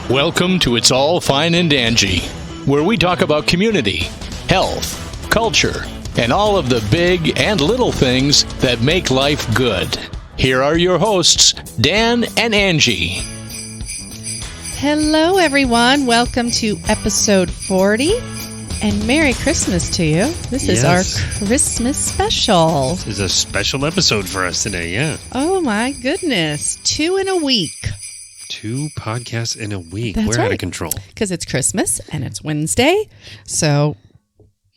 Welcome to It's All Fine and Dangy, where we talk about community, health, culture, and all of the big and little things that make life good. Here are your hosts, Dan and Angie. Hello, everyone. Welcome to episode 40, and Merry Christmas to you. This is our Christmas special. This is a special episode for us today, yeah. Oh, my goodness. 2 in a week. 2 podcasts in a week. That's We're right. out of control. Because it's Christmas, and it's Wednesday. So,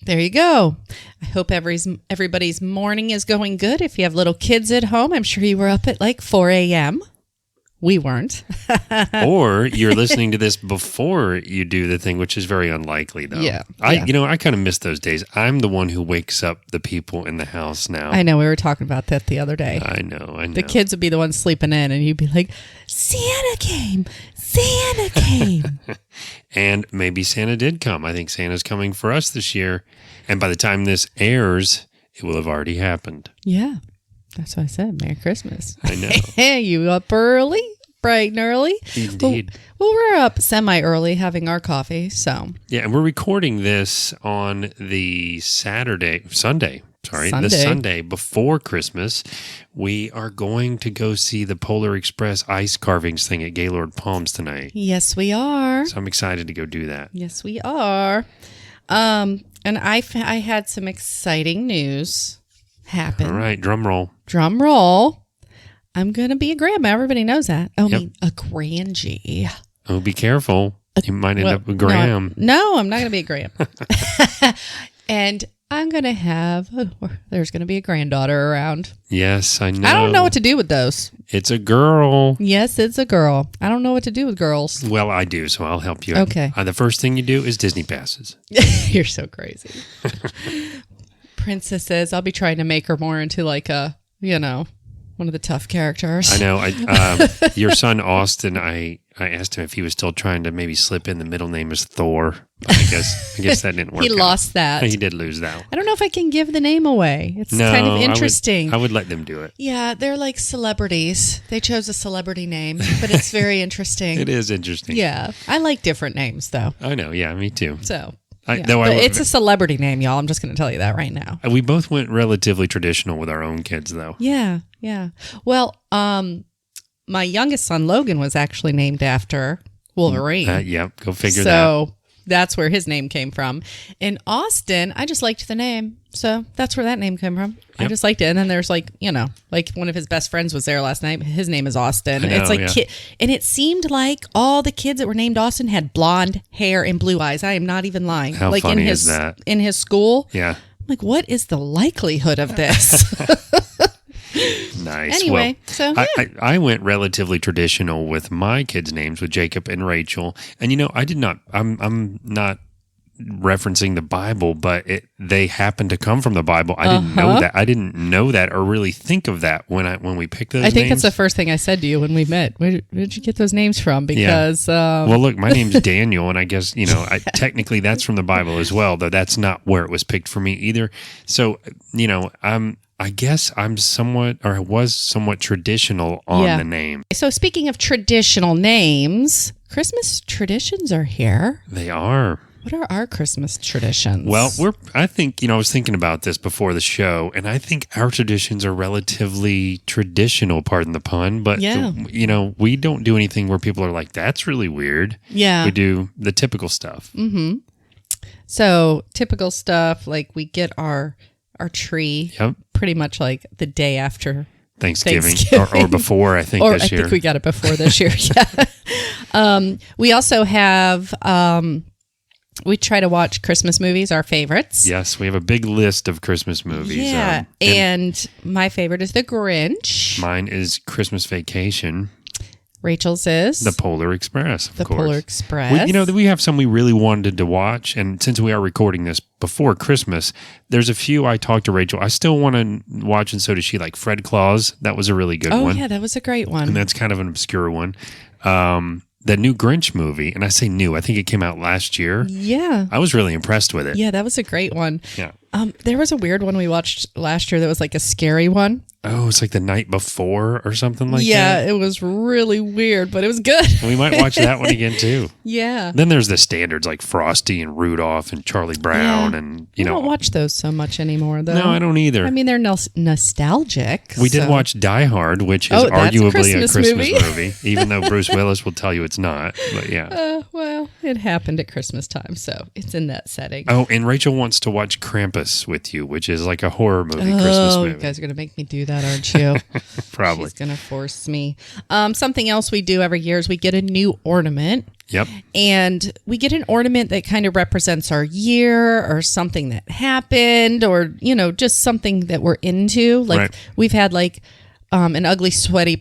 there you go. I hope everybody's morning is going good. If you have little kids at home, I'm sure you were up at like 4 a.m., We weren't. Or you're listening to this before you do the thing, which is very unlikely, though. Yeah. I kind of miss those days. I'm the one who wakes up the people in the house now. I know. We were talking about that the other day. I know. The kids would be the ones sleeping in, and you'd be like, Santa came. Santa came. And maybe Santa did come. I think Santa's coming for us this year. And by the time this airs, it will have already happened. Yeah. That's what I said. Merry Christmas. I know. Hey, you up early? Bright and early? Indeed. Well, we're up semi-early having our coffee, so. Yeah, and we're recording this on the Sunday before Christmas. We are going to go see the Polar Express ice carvings thing at Gaylord Palms tonight. Yes, we are. So I'm excited to go do that. Yes, we are. And I had some exciting news happen. All right, drum roll. Drum roll. I'm going to be a grandma. Everybody knows that. I mean, a grandgie. Oh, be careful. You might end up with Graham. No, I'm not going to be a gram. And I'm going to there's going to be a granddaughter around. Yes, I know. I don't know what to do with those. It's a girl. Yes, it's a girl. I don't know what to do with girls. Well, I do, so I'll help you. Okay. The first thing you do is Disney passes. You're so crazy. Princesses, I'll be trying to make her more into like one of the tough characters. I know. Your son, Austin, I asked him if he was still trying to maybe slip in the middle name as Thor. But I guess that didn't work He lost that. He did lose that one. I don't know if I can give the name away. It's kind of interesting. I would let them do it. Yeah, they're like celebrities. They chose a celebrity name, but it's very interesting. It is interesting. Yeah. I like different names, though. I know. Yeah, me too. So... It's a celebrity name, y'all. I'm just going to tell you that right now. We both went relatively traditional with our own kids, though. Yeah, yeah. Well, my youngest son, Logan, was actually named after Wolverine. Go figure that. So that's where his name came from. In Austin, I just liked the name. So that's where that name came from. Yep. I just liked it. And then there's like one of his best friends was there last night. His name is Austin. I know, it's like and it seemed like all the kids that were named Austin had blonde hair and blue eyes. I am not even lying. How like funny is that? In his school. Yeah. I'm like, what is the likelihood of this? Nice. Anyway, I went relatively traditional with my kids' names, with Jacob and Rachel. And I'm not referencing the Bible, but they happen to come from the Bible. I didn't know that. I didn't know that or really think of that when we picked those names. I think that's the first thing I said to you when we met. Where did you get those names from? Because well, look, my name's Daniel, and I guess technically that's from the Bible as well, though that's not where it was picked for me either. So I guess I was somewhat traditional on the name. So speaking of traditional names, Christmas traditions are here. They are. What are our Christmas traditions? Well, I think, I was thinking about this before the show, and I think our traditions are relatively traditional, pardon the pun, but, we don't do anything where people are like, that's really weird. Yeah. We do the typical stuff. Mm-hmm. So typical stuff, like we get our tree pretty much like the day after Thanksgiving. Or before, I think, this year. I think we got it before this year, yeah. We also have... we try to watch Christmas movies, our favorites. Yes, we have a big list of Christmas movies. Yeah, and my favorite is The Grinch. Mine is Christmas Vacation. Rachel's is? The Polar Express, of course. The Polar Express. We have some we really wanted to watch, and since we are recording this before Christmas, there's a few I talked to Rachel. I still want to watch, and so does she, like Fred Claus. That was a really good one. Oh, yeah, that was a great one. And that's kind of an obscure one. The new Grinch movie, and I say new, I think it came out last year. Yeah. I was really impressed with it. Yeah, that was a great one. Yeah. There was a weird one we watched last year that was like a scary one. Oh, it's like the night before or something like that? Yeah, it was really weird, but it was good. We might watch that one again, too. Yeah. Then there's the standards like Frosty and Rudolph and Charlie Brown and, I don't watch those so much anymore, though. No, I don't either. I mean, they're nostalgic. We did watch Die Hard, which is that's arguably a Christmas movie. movie, even though Bruce Willis will tell you it's not. But yeah. Well, it happened at Christmas time, so it's in that setting. Oh, and Rachel wants to watch Krampus with you, which is like a horror movie, Christmas movie. You guys are going to make me do that, aren't you? Probably. She's going to force me. Something else we do every year is we get a new ornament. Yep. And we get an ornament that kind of represents our year or something that happened or, just something that we're into. Like we've had like an ugly, sweaty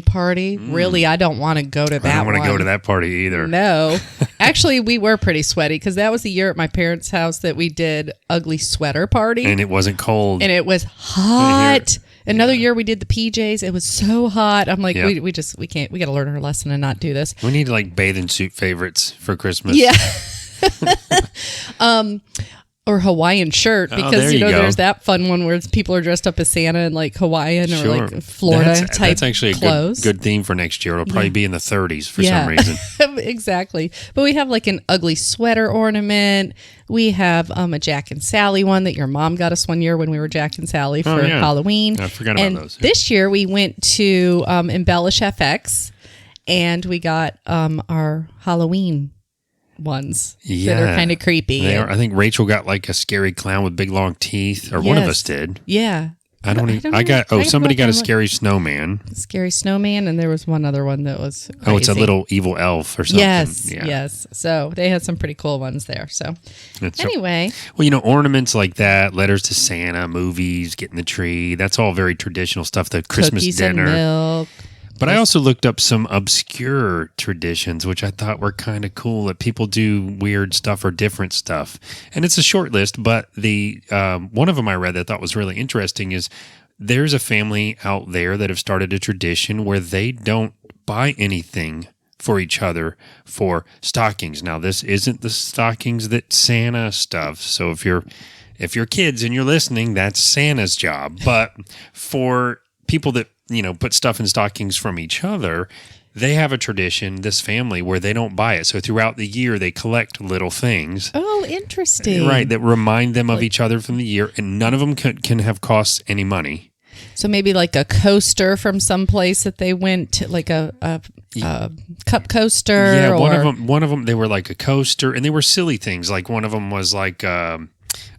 party. Really, I don't want to go to that one. I don't want to go to that party either. No. Actually, we were pretty sweaty because that was the year at my parents' house that we did ugly sweater party. And it wasn't cold. And it was hot. Another year we did the PJs. It was so hot. I'm like, we can't. We got to learn our lesson and not do this. We need like bathing suit favorites for Christmas. Yeah. Or Hawaiian shirt because there's that fun one where people are dressed up as Santa in like Hawaiian or like Florida type That's actually clothes. A good theme for next year. It'll probably be in the 30s for some reason. Exactly. But we have like an ugly sweater ornament. We have a Jack and Sally one that your mom got us one year when we were Jack and Sally for Halloween. I forgot about those. This year we went to Embellish FX and we got our Halloween ones that are kind of creepy. They are. I think Rachel got like a scary clown with big long teeth, or one of us did. Yeah. Somebody got a scary snowman. Scary snowman, and there was one other one that was crazy. It's a little evil elf or something. Yes. So they had some pretty cool ones there. So anyway. Ornaments like that, letters to Santa, movies, getting the tree, that's all very traditional stuff. The Christmas cookies dinner. And milk. But I also looked up some obscure traditions, which I thought were kind of cool, that people do weird stuff or different stuff. And it's a short list, but the one of them I read that I thought was really interesting is there's a family out there that have started a tradition where they don't buy anything for each other for stockings. Now, this isn't the stockings that Santa stuffs. So if you're kids and you're listening, that's Santa's job. But for people that put stuff in stockings from each other, they have a tradition, this family, where they don't buy it. So throughout the year, they collect little things. Oh, interesting. Right, that remind them of each other from the year, and none of them can have cost any money. So maybe like a coaster from some place that they went to, like a cup coaster. Yeah, one of them, they were like a coaster, and they were silly things. Like one of them was like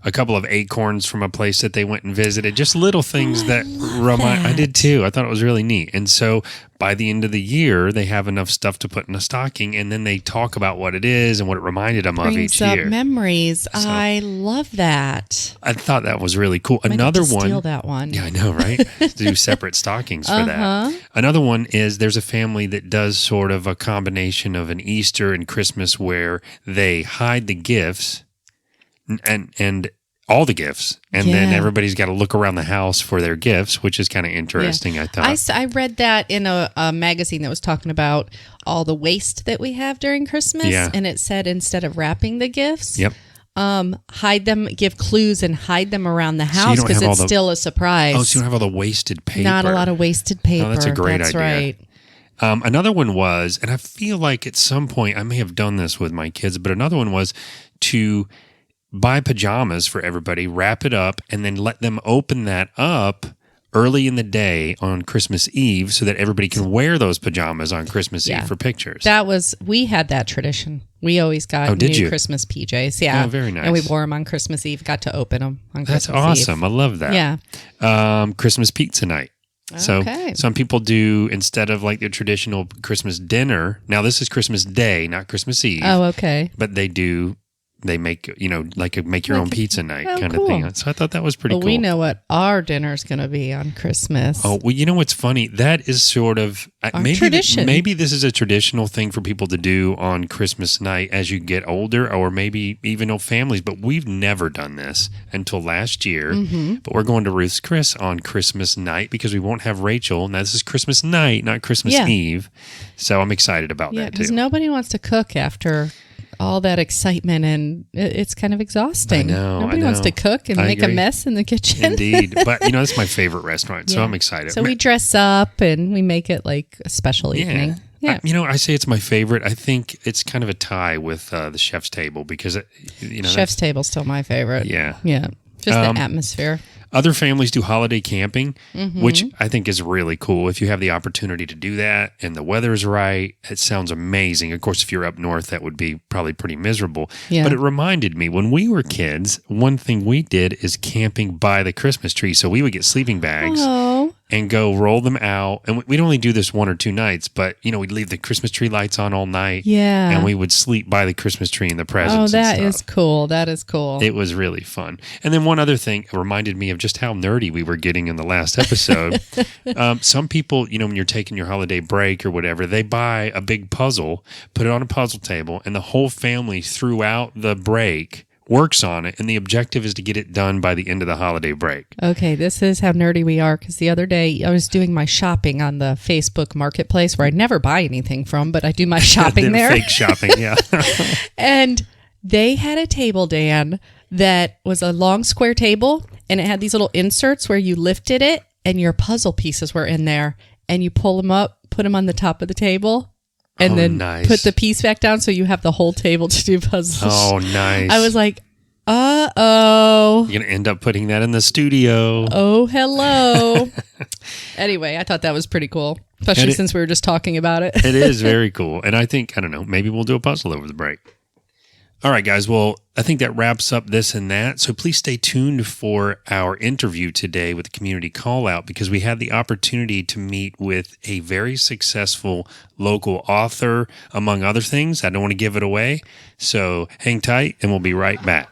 a couple of acorns from a place that they went and visited. Just little things that remind. I did too. I thought it was really neat. And so by the end of the year, they have enough stuff to put in a stocking, and then they talk about what it is and what it reminded them of each year. Memories. So, I love that. I thought that was really cool. Another one. Steal that one. Yeah, I know, right? Do separate stockings for that. Another one is there's a family that does sort of a combination of an Easter and Christmas where they hide the gifts and all the gifts, and then everybody's got to look around the house for their gifts, which is kind of interesting. I thought I read that in a magazine that was talking about all the waste that we have during Christmas, and it said instead of wrapping the gifts, hide them, give clues, and hide them around the house because it's still a surprise. Oh, so you don't have all the wasted paper. Not a lot of wasted paper. Oh, that's a great idea. Right. Another one was, and I feel like at some point I may have done this with my kids, but another one was to buy pajamas for everybody, wrap it up, and then let them open that up early in the day on Christmas Eve so that everybody can wear those pajamas on Christmas Eve for pictures. We had that tradition. We always got new Christmas PJs. Yeah. Oh, very nice. And we wore them on Christmas Eve, got to open them on Christmas Eve. That's awesome. I love that. Yeah. Christmas pizza night. So some people do, instead of like their traditional Christmas dinner, now this is Christmas Day, not Christmas Eve. Oh, okay. But they make, like a make your own pizza night kind of thing. So I thought that was pretty cool. We know what our dinner's going to be on Christmas. Oh, well, you know what's funny? That is sort of tradition. Maybe this is a traditional thing for people to do on Christmas night as you get older, or maybe even families. But we've never done this until last year. Mm-hmm. But we're going to Ruth's Chris on Christmas night because we won't have Rachel. Now, this is Christmas night, not Christmas Eve. So I'm excited about that, too. Because nobody wants to cook after all that excitement, and it's kind of exhausting. I know. Nobody wants to cook and make agree. a mess in the kitchen. Indeed. But, it's my favorite restaurant, so I'm excited. So we dress up and we make it like a special evening. Yeah. I say it's my favorite. I think it's kind of a tie with the chef's table because, Chef's table's still my favorite. Yeah. Yeah. Just the atmosphere. Other families do holiday camping, which I think is really cool. If you have the opportunity to do that and the weather is right, it sounds amazing. Of course, if you're up north, that would be probably pretty miserable. Yeah. But it reminded me, when we were kids, one thing we did is camping by the Christmas tree. So we would get sleeping bags and go roll them out. And we'd only do this 1 or 2 nights, but, we'd leave the Christmas tree lights on all night. Yeah. And we would sleep by the Christmas tree and the presents. Oh, that and is stuff. cool. That is cool. It was really fun. And then one other thing reminded me of just how nerdy we were getting in the last episode. Some people, when you're taking your holiday break or whatever, they buy a big puzzle, put it on a puzzle table, and the whole family throughout the break works on it. And the objective is to get it done by the end of the holiday break. Okay, this is how nerdy we are, because the other day I was doing my shopping on the Facebook Marketplace, where I never buy anything from, but I do my shopping there. Fake shopping, yeah. And they had a table, Dan, that was a long square table, and it had these little inserts where you lifted it and your puzzle pieces were in there, and you pull them up, put them on the top of the table, and then nice. put the piece back down so you have the whole table to do puzzles. Oh, nice. I was like, uh-oh. You're going to end up putting that in the studio. Oh, hello. Anyway, I thought that was pretty cool, especially since we were just talking about it. It is very cool. And I think, I don't know, maybe we'll do a puzzle over the break. All right, guys. Well, I think that wraps up this and that. So please stay tuned for our interview today with the community Callout, because we had the opportunity to meet with a very successful local author, among other things. I don't want to give it away. So hang tight and we'll be right back.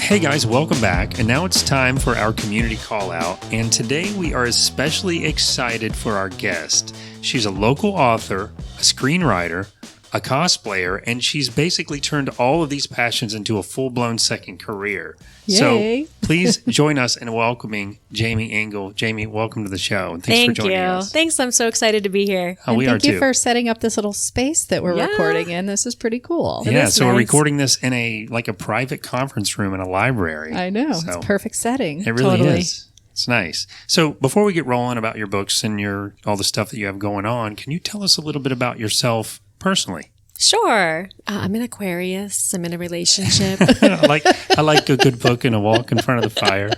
Hey guys, welcome back. And now it's time for our community call out. And today we are especially excited for our guest. She's a local author, a screenwriter, a cosplayer, and she's basically turned all of these passions into a full-blown second career. Yay. So please join us in welcoming Jaimie Engle. Jaimie, welcome to the show. And thanks for joining us. Thanks. I'm so excited to be here. Oh, we are thank too. you for setting up this little space that we're recording in. This is pretty cool. Yeah, is so we're nice. recording this in a private conference room in a library. I know. So it's a perfect setting. It really Totally. is. It's nice. So before we get rolling about your books and all the stuff that you have going on, can you tell us a little bit about yourself personally? Sure. I'm an Aquarius. I'm in a relationship. I like a good book and a walk in front of the fire.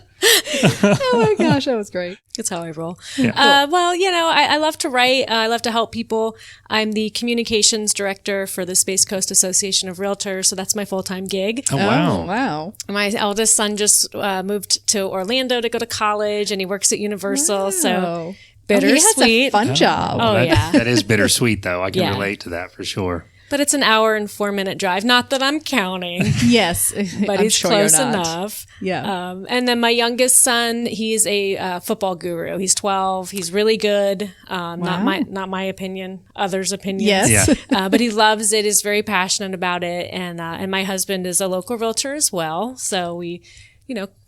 Oh my gosh, that was great. That's how I roll. Yeah. I love to write. I love to help people. I'm the communications director for the Space Coast Association of Realtors, so that's my full-time gig. Oh, wow. Oh, wow. My eldest son just moved to Orlando to go to college, and he works at Universal, so Oh. bittersweet. He has a fun job. Oh, yeah. That is bittersweet, though. I can Yeah. relate to that for sure. But it's an hour and 4-minute drive. Not that I'm counting. Yes. But I'm he's sure close you're not. enough. Yeah. And then my youngest son, he's a football guru. He's 12. He's really good. Not my opinion, others' opinions. Yes. Yeah. But he loves it. Is very passionate about it. And my husband is a local realtor as well. So we,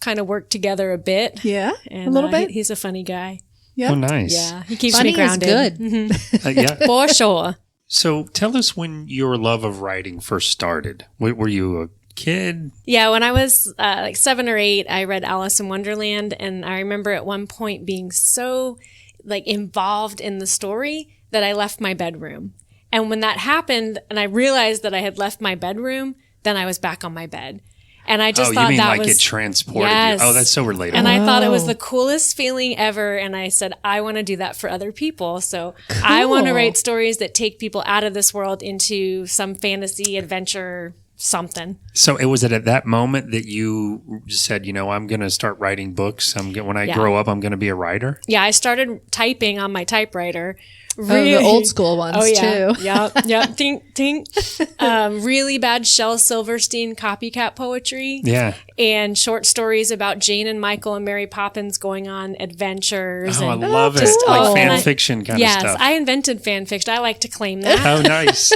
kind of work together a bit. Yeah. And, a little bit. He's a funny guy. Yeah. Oh, nice. Yeah. He keeps Funny me grounded. is good. Yeah. For sure. So tell us when your love of writing first started. Were you a kid? Yeah, when I was like 7 or 8, I read Alice in Wonderland, and I remember at one point being so involved in the story that I left my bedroom. And when that happened, and I realized that I had left my bedroom, then I was back on my bed. And I just thought you mean that like was it transported Yes. you? Oh, that's so relatable. And I thought it was the coolest feeling ever. And I said, I want to do that for other people. So I want to Cool. write stories that take people out of this world into some fantasy adventure something. So it was at that moment that you said, I'm going to start writing books. When I Yeah. grow up, I'm going to be a writer. Yeah, I started typing on my typewriter. The old school ones too. Yep. Tink, tink. Really bad Shel Silverstein copycat poetry. Yeah. And short stories about Jane and Michael and Mary Poppins going on adventures. Oh, I and love it. just- Like oh, fan and I- fiction kind of Yes, stuff. I invented fan fiction. I like to claim that. Oh, nice.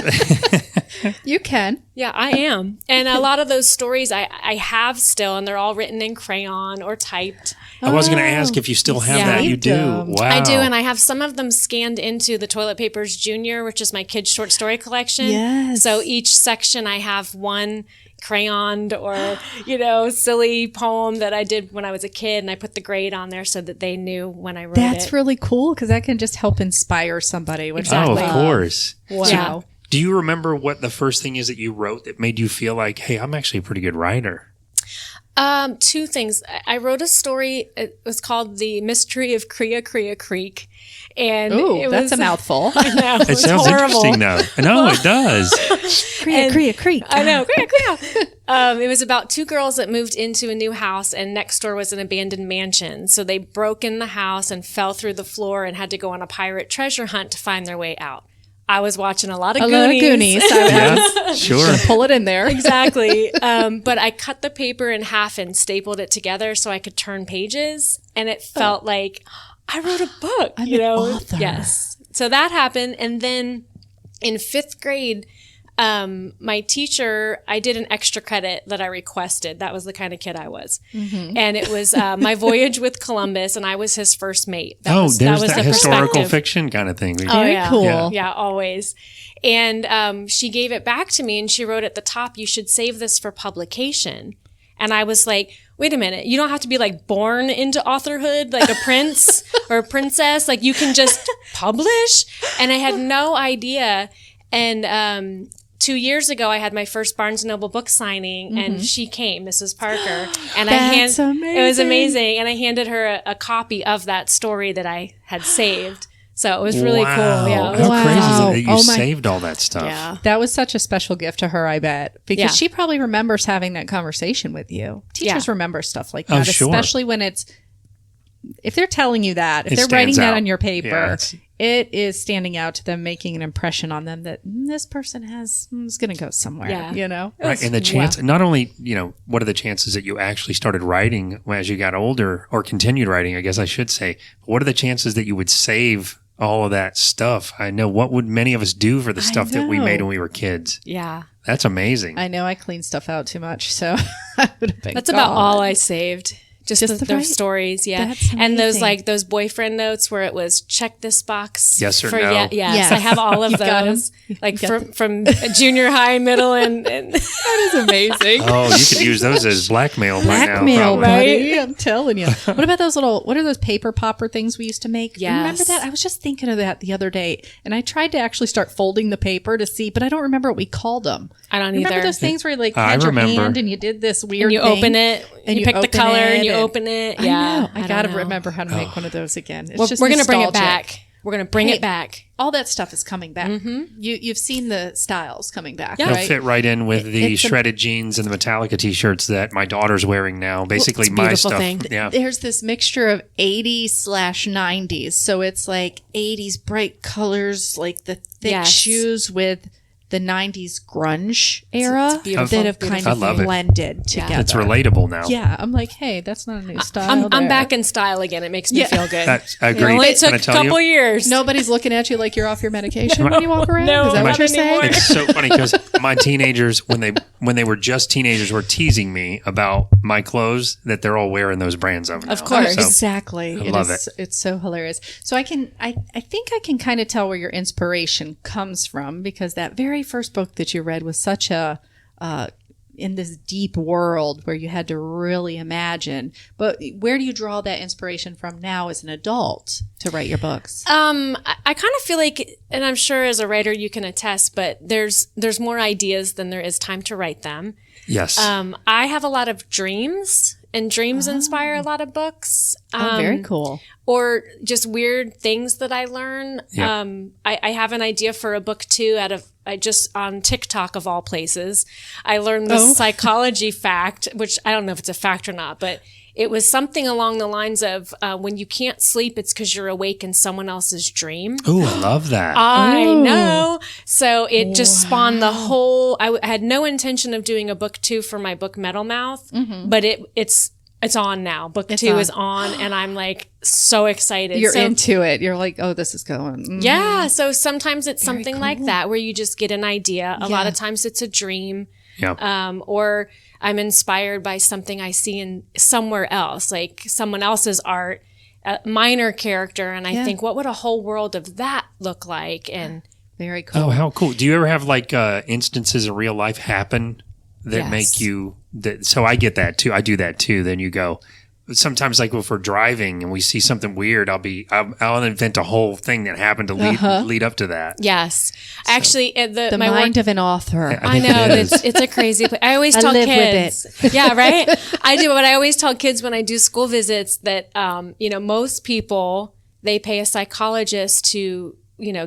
You can. Yeah, I am. And a lot of those stories I have still, and they're all written in crayon or typed. I was going to ask if you still have Yeah. that. You do. Saved 'em. Wow. I do, and I have some of them scanned into the Toilet Papers Junior, which is my kids' short story collection. Yes. So each section I have one crayoned or, silly poem that I did when I was a kid, and I put the grade on there so that they knew when I wrote it. That's really cool because that can just help inspire somebody. Which Oh, I of love. course. Wow. Do you remember what the first thing is that you wrote that made you feel like, hey, I'm actually a pretty good writer? Two things. I wrote a story. It was called The Mystery of Crea Crea Creek. And Ooh, that's a mouthful. I know. It sounds horrible. interesting, though. No, it does. Crea Creek. I know. Crea Crea. It was about two girls that moved into a new house, and next door was an abandoned mansion. So they broke in the house and fell through the floor and had to go on a pirate treasure hunt to find their way out. I was watching a lot of Goonies. Yeah, sure. Pull it in there. Exactly. But I cut the paper in half and stapled it together so I could turn pages. And it felt like I wrote a book, I'm an author. Yes. So that happened. And then in fifth grade, my teacher, I did an extra credit that I requested. That was the kind of kid I was. Mm-hmm. And it was my voyage with Columbus, and I was his first mate. There's that the historical perspective. fiction kind of thing. Very yeah. cool. Yeah. Yeah, always. And she gave it back to me, and she wrote at the top, "You should save this for publication." And I was like, wait a minute, you don't have to be like born into authorhood, like a prince or a princess. Like you can just publish. And I had no idea. And 2 years ago, I had my first Barnes & Noble book signing, and she came, Mrs. Parker. And That's it was amazing. amazing. And I handed her a copy of that story that I had saved. So it was really Wow. cool. Yeah. How Wow. crazy is it that you Oh my- saved all that stuff? Yeah. That was such a special gift to her, I bet, because Yeah. she probably remembers having that conversation with you. Teachers Yeah. remember stuff like Oh, that, sure. especially when if they're telling you that, if It they're writing stands that out. on your Yeah, paper, it's- it is standing out to them, making an impression on them that this person is going to go somewhere, Yeah. Right. And the chance, not only, what are the chances that you actually started writing as you got older or continued writing, I guess I should say, but what are the chances that you would save all of that stuff? I know, what would many of us do for the stuff that we know. made when we were kids? Yeah. That's amazing. I know I clean stuff out too much, so I would have been That's about gone. all I saved. Just the their right- stories, yeah. That's And those amazing. those boyfriend notes where it was check this box. Yes or for no. Yes. Yes. I have all of You got 'em. those. Like You got from junior high, middle, and That is amazing. Oh, you could use those as blackmail by now, Blackmail, probably. buddy. I'm telling you. What about what are those paper popper things we used to make? Yes. Remember that? I was just thinking of that the other day, and I tried to actually start folding the paper to see, but I don't remember what we called them. I don't Remember either. those things where you like I had your remember. hand and you did this weird And you thing? open it, and you pick the open color, it and you and- open it. I Yeah. know. I don't got to know. remember how to make one of those again. It's Well, just we're going to bring it nostalgic. back. We're going to bring Hey, it back. All that stuff is coming back. You've seen the styles coming back, Yeah. They'll right? fit right in with the It's a- shredded jeans and the Metallica t-shirts that my daughter's wearing now. Basically, it's a my beautiful stuff. thing. Yeah. There's this mixture of 80s/90s. So it's like 80s bright colors, like the thick Yes. shoes with the 90s grunge era beautiful, that have kind I of love it. blended together. It's relatable now. Yeah, I'm like, hey, that's not a new style. I'm there. back in style again. It makes me feel good. That's It agreed. only Can took I a tell couple you? years. Nobody's looking at you like you're off your medication when you walk around. No, Is that what not you're saying? anymore. It's so funny because my teenagers, when they were just teenagers, were teasing me about my clothes that they're all wearing those brands of now. Of course. So, Exactly. I love it. It's so hilarious. So I think I can kind of tell where your inspiration comes from, because that very first book that you read was such a in this deep world where you had to really imagine. But where do you draw that inspiration from now as an adult to write your books? I kind of feel like, and I'm sure as a writer you can attest, but there's more ideas than there is time to write them. yes. I have a lot of dreams and dreams inspire a lot of books. Very cool. Or just weird things that I learn. Yeah. I have an idea for a book too just on TikTok of all places. I learned this psychology fact, which I don't know if it's a fact or not, but it was something along the lines of when you can't sleep, it's because you're awake in someone else's dream. Ooh, I love that. I know. So it just spawned the whole. I had no intention of doing a book 2 for my book Metal Mouth, but it's on now. Book 2 is on, and I'm like so excited. You're into it. You're like, oh, this is going. Yeah. So sometimes it's something like that where you just get an idea. A lot of times it's a dream. Yeah. Or I'm inspired by something I see in somewhere else, like someone else's art, a minor character, and I think, what would a whole world of that look like? And very cool. Oh, how cool. Do you ever have like instances in real life happen that make you so I get that too. I do that too. Then you go, sometimes like if we're driving and we see something weird, I'll invent a whole thing that happened to lead up to that. yes, actually, The mind of an author. I know it's a crazy place. I always tell live kids, with yeah, right. I do, but I always tell kids when I do school visits that most people, they pay a psychologist to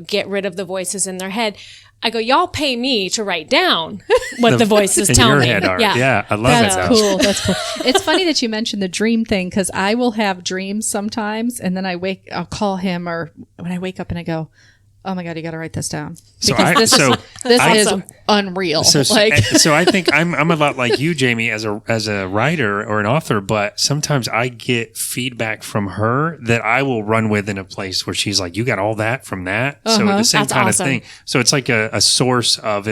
get rid of the voices in their head. I go, y'all pay me to write down what the voices in tell your me. head are. Yeah, I love That's it. cool. That's cool. It's funny that you mentioned the dream thing because I will have dreams sometimes, and then I'll call him, or when I wake up and I go, oh my God, you got to write this down. Because this is unreal. So I think I'm a lot like you, Jaimie, as a writer or an author, but sometimes I get feedback from her that I will run with in a place where she's like, you got all that from that? So the same That's kind awesome. of thing. So it's like a source of,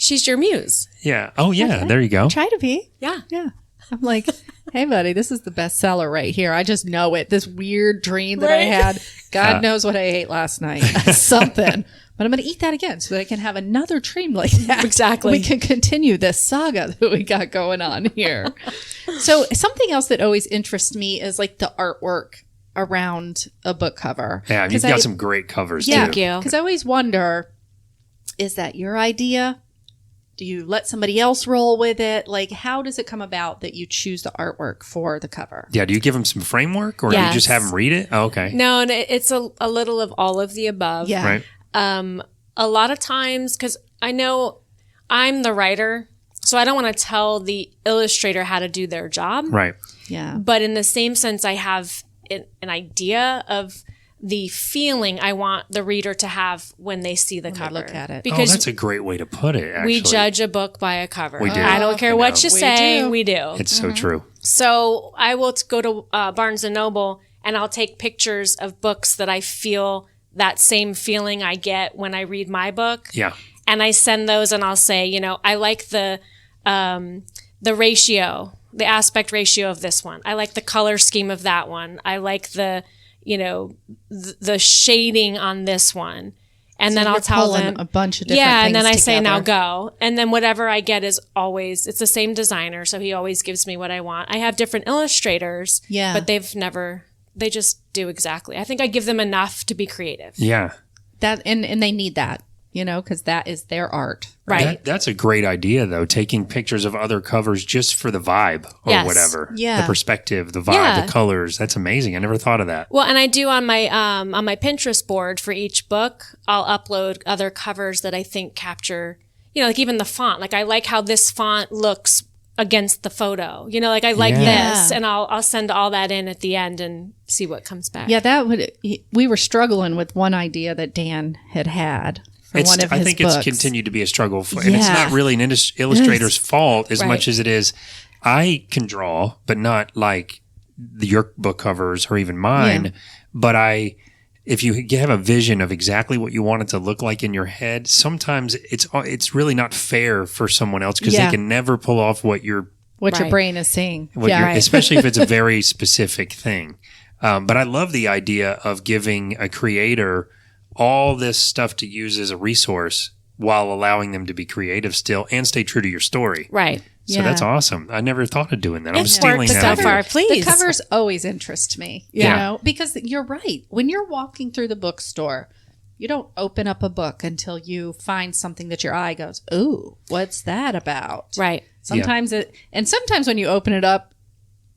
She's your muse. yeah. Oh yeah, there you go. Try to be. Yeah. Yeah. I'm like, hey, buddy, this is the bestseller right here. I just know it. This weird dream that I had. God knows what I ate last night. Something. But I'm going to eat that again so that I can have another dream like that. Exactly. We can continue this saga that we got going on here. So something else that always interests me is like the artwork around a book cover. Yeah, you've got some great covers Yeah, too. you. because I always wonder, is that your idea? Do you let somebody else roll with it? Like, how does it come about that you choose the artwork for the cover? Yeah, do you give them some framework or do you just have them read it? Oh, okay. No, and it's a little of all of the above. Yeah. Right. A lot of times, because I know I'm the writer, so I don't want to tell the illustrator how to do their job. Right. Yeah. But in the same sense, I have an idea of the feeling I want the reader to have when they see the cover. look at it. Oh, that's a great way to put it, actually. we judge a book by a cover. We do. I don't care I what know. you We say, do. we do. It's so true. So I will go to Barnes & Noble and I'll take pictures of books that I feel that same feeling I get when I read my book. Yeah. And I send those and I'll say, I like the ratio, the aspect ratio of this one. I like the color scheme of that one. I like the shading on this one. And then I'll tell them a bunch of different yeah, and then I things say, now together. go. And then whatever I get is always, it's the same designer. So he always gives me what I want. I have different illustrators, Yeah. but they just do exactly. I think I give them enough to be creative. Yeah. That and they need that, because that is their art. Right. That's a great idea, though, taking pictures of other covers just for the vibe or Yes. whatever. Yeah. The perspective, the vibe, Yeah. the colors. That's amazing. I never thought of that. Well, and I do on my Pinterest board for each book, I'll upload other covers that I think capture, like even the font. Like I like how this font looks against the photo. Like I like Yeah. this, and I'll send all that in at the end and see what comes back. Yeah, we were struggling with one idea that Dan had for one of his I think books. it's continued to be a struggle. And it's Yeah. not really an illustrator's fault as Right. much as it is. I can draw, but not like your book covers or even mine. Yeah. But if you have a vision of exactly what you want it to look like in your head, sometimes it's really not fair for someone else because Yeah. they can never pull off what your Your brain is seeing. especially if it's a very specific thing. But I love the idea of giving a creator all this stuff to use as a resource while allowing them to be creative still and stay true to your story. Right. So that's awesome. I never thought of doing that. I'm It's stealing worked that. so far. idea. Please. The covers always interest me, Yeah. because you're right. When you're walking through the bookstore, you don't open up a book until you find something that your eye goes, ooh, what's that about? Right. Sometimes sometimes when you open it up,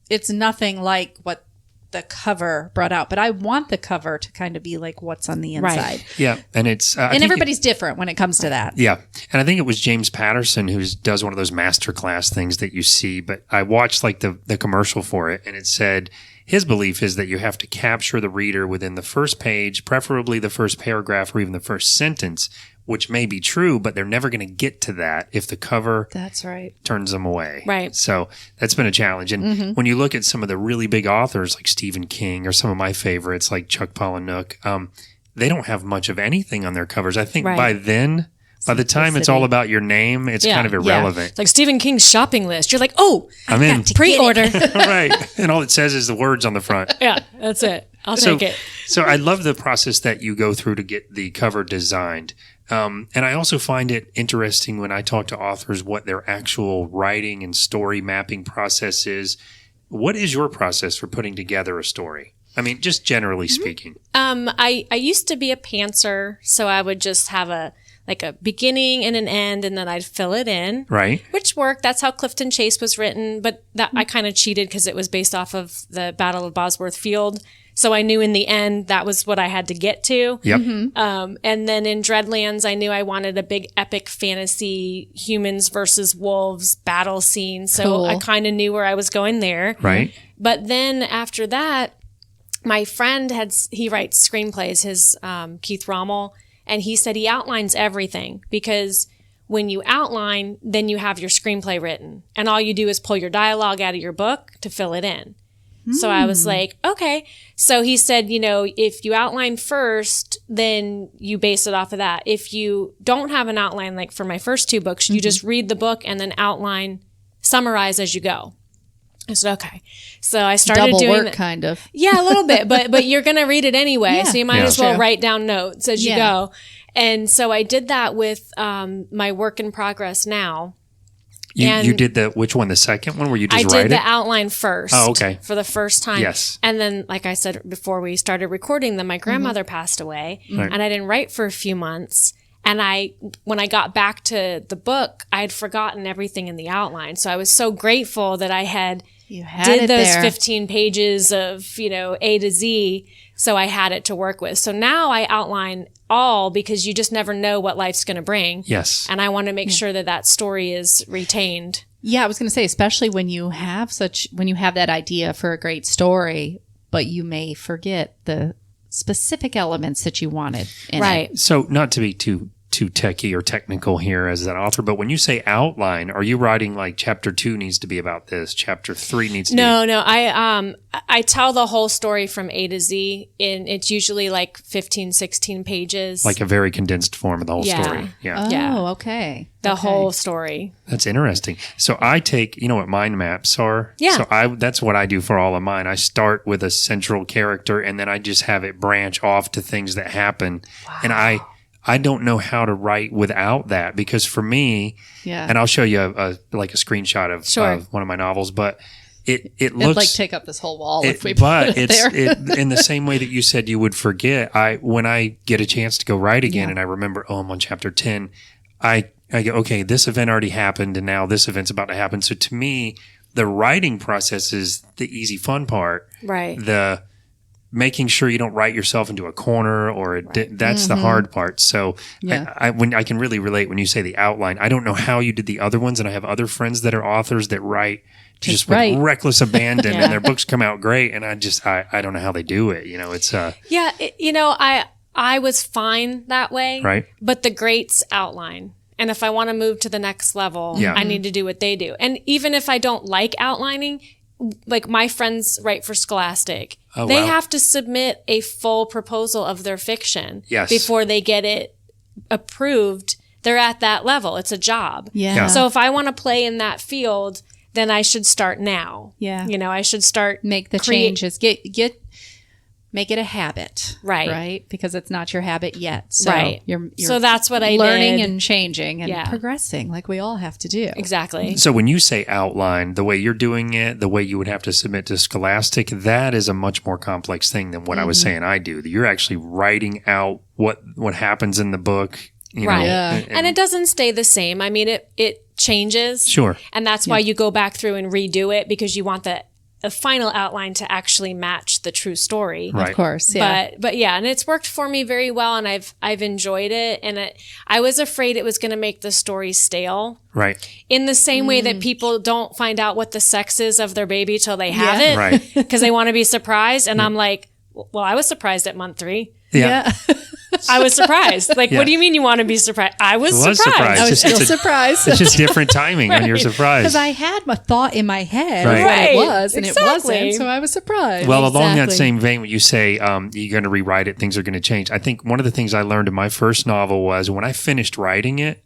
it's nothing like what the cover brought out, but I want the cover to kind of be like what's on the inside. Right. Yeah, and it's And everybody's different when it comes to that. Yeah, and I think it was James Patterson who does one of those masterclass things that you see. But I watched like the commercial for it, and it said his belief is that you have to capture the reader within the first page, preferably the first paragraph or even the first sentence, which may be true, but they're never going to get to that if the cover That's right. turns them away. Right. So that's been a challenge. And when you look at some of the really big authors like Stephen King or some of my favorites like Chuck Palahniuk, they don't have much of anything on their covers. I think Right. by the time it's all about your name, it's kind of irrelevant. It's like Stephen King's shopping list. You're like, oh, I'm in. pre-order. Right. And all it says is the words on the front. Yeah, that's it. I'll take it. So I love the process that you go through to get the cover designed. And I also find it interesting when I talk to authors what their actual writing and story mapping process is. What is your process for putting together a story? I mean, just generally speaking. I used to be a pantser, so I would just have a beginning and an end, and then I'd fill it in. Right. Which worked. That's how Clifton Chase was written, but that I kind of cheated because it was based off of the Battle of Bosworth Field. So I knew in the end that was what I had to get to. Yep. And then in Dreadlands, I knew I wanted a big epic fantasy humans versus wolves battle scene. So Cool. I kind of knew where I was going there. Right. But then after that, my friend he writes screenplays, his Keith Rommel, and he said he outlines everything because when you outline, then you have your screenplay written. And all you do is pull your dialogue out of your book to fill it in. So I was like, okay. So he said, if you outline first, then you base it off of that. If you don't have an outline, like for my first 2 books, you just read the book and then outline, summarize as you go. I said, okay. So I started Double doing work, that. kind of. Yeah, a little bit, but you're going to read it anyway. Yeah. So you might Yeah. as well True. write down notes as you Yeah. go. And so I did that with my work in progress now. You did which one? The second one where you just I write did it? the outline first. Oh, okay. For the first time. Yes. And then, like I said before we started recording, then my grandmother passed away, Right. and I didn't write for a few months. And when I got back to the book, I had forgotten everything in the outline. So I was so grateful that I had it those there. 15 pages of, A to Z. So I had it to work with. So now I outline all because you just never know what life's going to bring. Yes. And I want to make sure that story is retained. Yeah, I was going to say, especially when you have that idea for a great story, but you may forget the specific elements that you wanted in Right. it. So not to be too techie or technical here as an author, but when you say outline, are you writing like chapter 2 needs to be about this, chapter 3 needs to be? No. I tell the whole story from A to Z, and it's usually like 15, 16 pages. Like a very condensed form of the whole Yeah. story. Yeah. Oh, Yeah. okay. the Okay. whole story. That's interesting. So I take, what mind maps are? Yeah. So that's what I do for all of mine. I start with a central character and then I just have it branch off to things that happen. Wow. And I don't know how to write without that because for me, Yeah. and I'll show you a screenshot of, Sure. of one of my novels, but it It'd looks like take up this whole wall if we but put it it's there. in the same way that you said you would forget. When I get a chance to go write again Yeah. and I remember, I'm on chapter 10, I go, okay, this event already happened and now this event's about to happen. So to me, the writing process is the easy, fun part. Right. The making sure you don't write yourself into a corner or that's the hard part. So Yeah. when I can really relate when you say the outline, I don't know how you did the other ones. And I have other friends that are authors that write just with write. reckless abandon Yeah. and their books come out great. And I don't know how they do it. It's Yeah. I was fine that way. Right. But the greats outline. And if I want to move to the next level, Yeah. I need to do what they do. And even if I don't like outlining, like my friends write for Scholastic, Oh, they wow. have to submit a full proposal of their fiction Yes. before they get it approved. They're at that level. It's a job. Yeah. Yeah. So if I want to play in that field, then I should start now. Yeah. I should start Make the create- changes. Make it a habit. Right. Right? Because it's not your habit yet. So Right. You're So that's what I learning did. and changing and Yeah. progressing like we all have to do. Exactly. So when you say outline, the way you're doing it, the way you would have to submit to Scholastic, that is a much more complex thing than what I was saying I do. You're actually writing out what happens in the book. Right. Yeah. And it doesn't stay the same. I mean, it changes. Sure. And that's why you go back through and redo it because you want the a final outline to actually match the true story. Right. Of course, yeah. But yeah, and it's worked for me very well, and I've enjoyed it. And I was afraid it was going to make the story stale. Right. In the same way that people don't find out what the sex is of their baby till they have it, Right. because they want to be surprised. And I'm like, well, I was surprised at month 3. Yeah. I was surprised. Like, what do you mean you want to be surprised? I was surprised. I was still surprised. It's just different timing when you're surprised. Because I had my thought in my head Right. of what Right. it was, and Exactly. it wasn't, so I was surprised. Well, along that Exactly. same vein, when you say you're going to rewrite it, things are going to change. I think one of the things I learned in my first novel was when I finished writing it,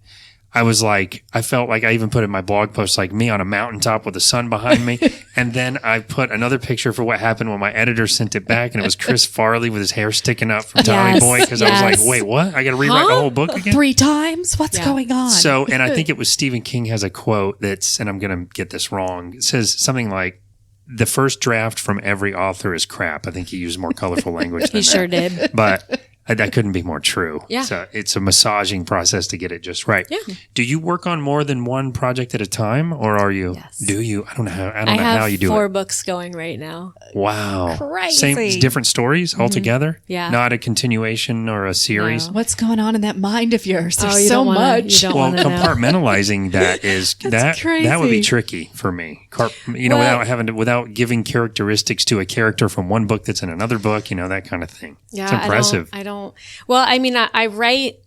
I was like, I felt like I even put in my blog post, like me on a mountaintop with the sun behind me. And then I put another picture for what happened when my editor sent it back. And it was Chris Farley with his hair sticking up from Tommy Yes, Boy. Because I was yes. like, wait, what? I got to rewrite the whole book again? 3 times? What's Yeah. going on? So, and I think it was Stephen King has a quote that's, and I'm going to get this wrong. It says something like, the first draft from every author is crap. I think he used more colorful language than He sure that. did. But that couldn't be more true. Yeah. So it's a massaging process to get it just right. Yeah. Do you work on more than one project at a time, or are you? Yes. Do you? I don't know how. I I don't know have how you do 4 it. books going right now. Wow. Crazy. Same different stories altogether. Yeah. Not a continuation or a series. No. What's going on in that mind of yours? There's you so don't wanna- much. you don't Well, wanna know. compartmentalizing that is that would be crazy. tricky for me. Well- without giving characteristics to a character from one book that's in another book, that kind of thing. Yeah, It's impressive. I don't. Well, I mean, I write.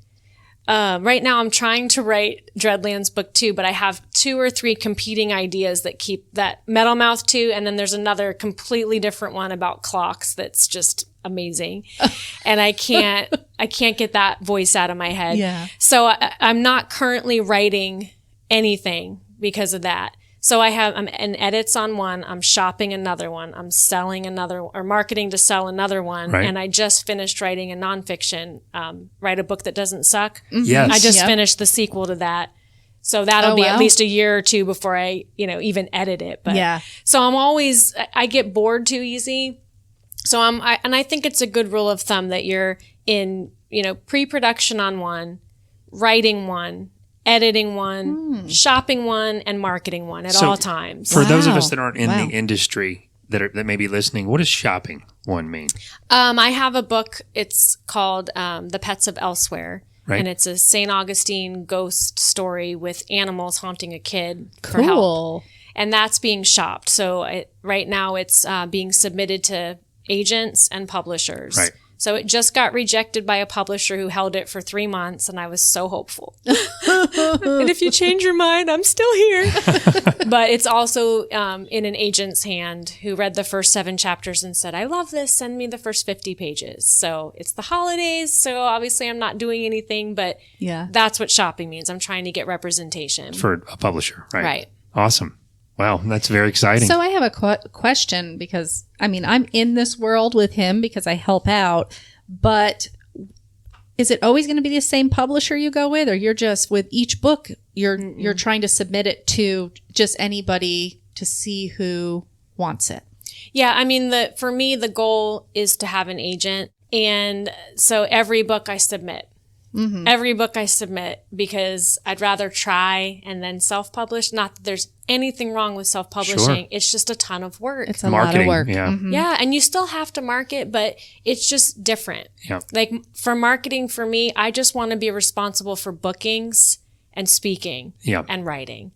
Right now, I'm trying to write Dreadlands book 2, but I have 2 or 3 competing ideas that keep that Metal Mouth 2, and then there's another completely different one about clocks that's just amazing, and I can't get that voice out of my head. Yeah. So I'm not currently writing anything because of that. So I'm in edits on one, I'm shopping another one, I'm selling another, or marketing to sell another one. Right. And I just finished writing a nonfiction, write a book that doesn't suck. Yes. I just Yep. finished the sequel to that. So that'll Oh, be wow. at least a year or 2 before I, even edit it. But Yeah. so I get bored too easy. So I think it's a good rule of thumb that you're in, pre-production on one, writing one, editing one, shopping one, and marketing one at all times. For those of Wow. us that aren't in Wow. the industry that may be listening, what does shopping one mean? I have a book. It's called The Pets of Elsewhere. Right. And it's a St. Augustine ghost story with animals haunting a kid for help. Cool. And that's being shopped. So right now it's being submitted to agents and publishers. Right. So it just got rejected by a publisher who held it for 3 months, and I was so hopeful. And if you change your mind, I'm still here. But it's also in an agent's hand who read the first 7 chapters and said, I love this, send me the first 50 pages. So it's the holidays, so obviously I'm not doing anything, but Yeah. that's what shopping means. I'm trying to get representation. For a publisher, right? Right. Awesome. Wow, that's very exciting. So I have a question because, I'm in this world with him because I help out, but is it always going to be the same publisher you go with, or you're just with each book, you're trying to submit it to just anybody to see who wants it? Yeah, for me, the goal is to have an agent. And so every book I submit. Every book I submit, because I'd rather try and then self-publish. Not that there's anything wrong with self-publishing. Sure. It's just a ton of work. It's a Marketing, lot of work. yeah. Yeah, and you still have to market, but it's just different. Yeah. Like for marketing for me, I just want to be responsible for bookings and speaking Yeah. and writing.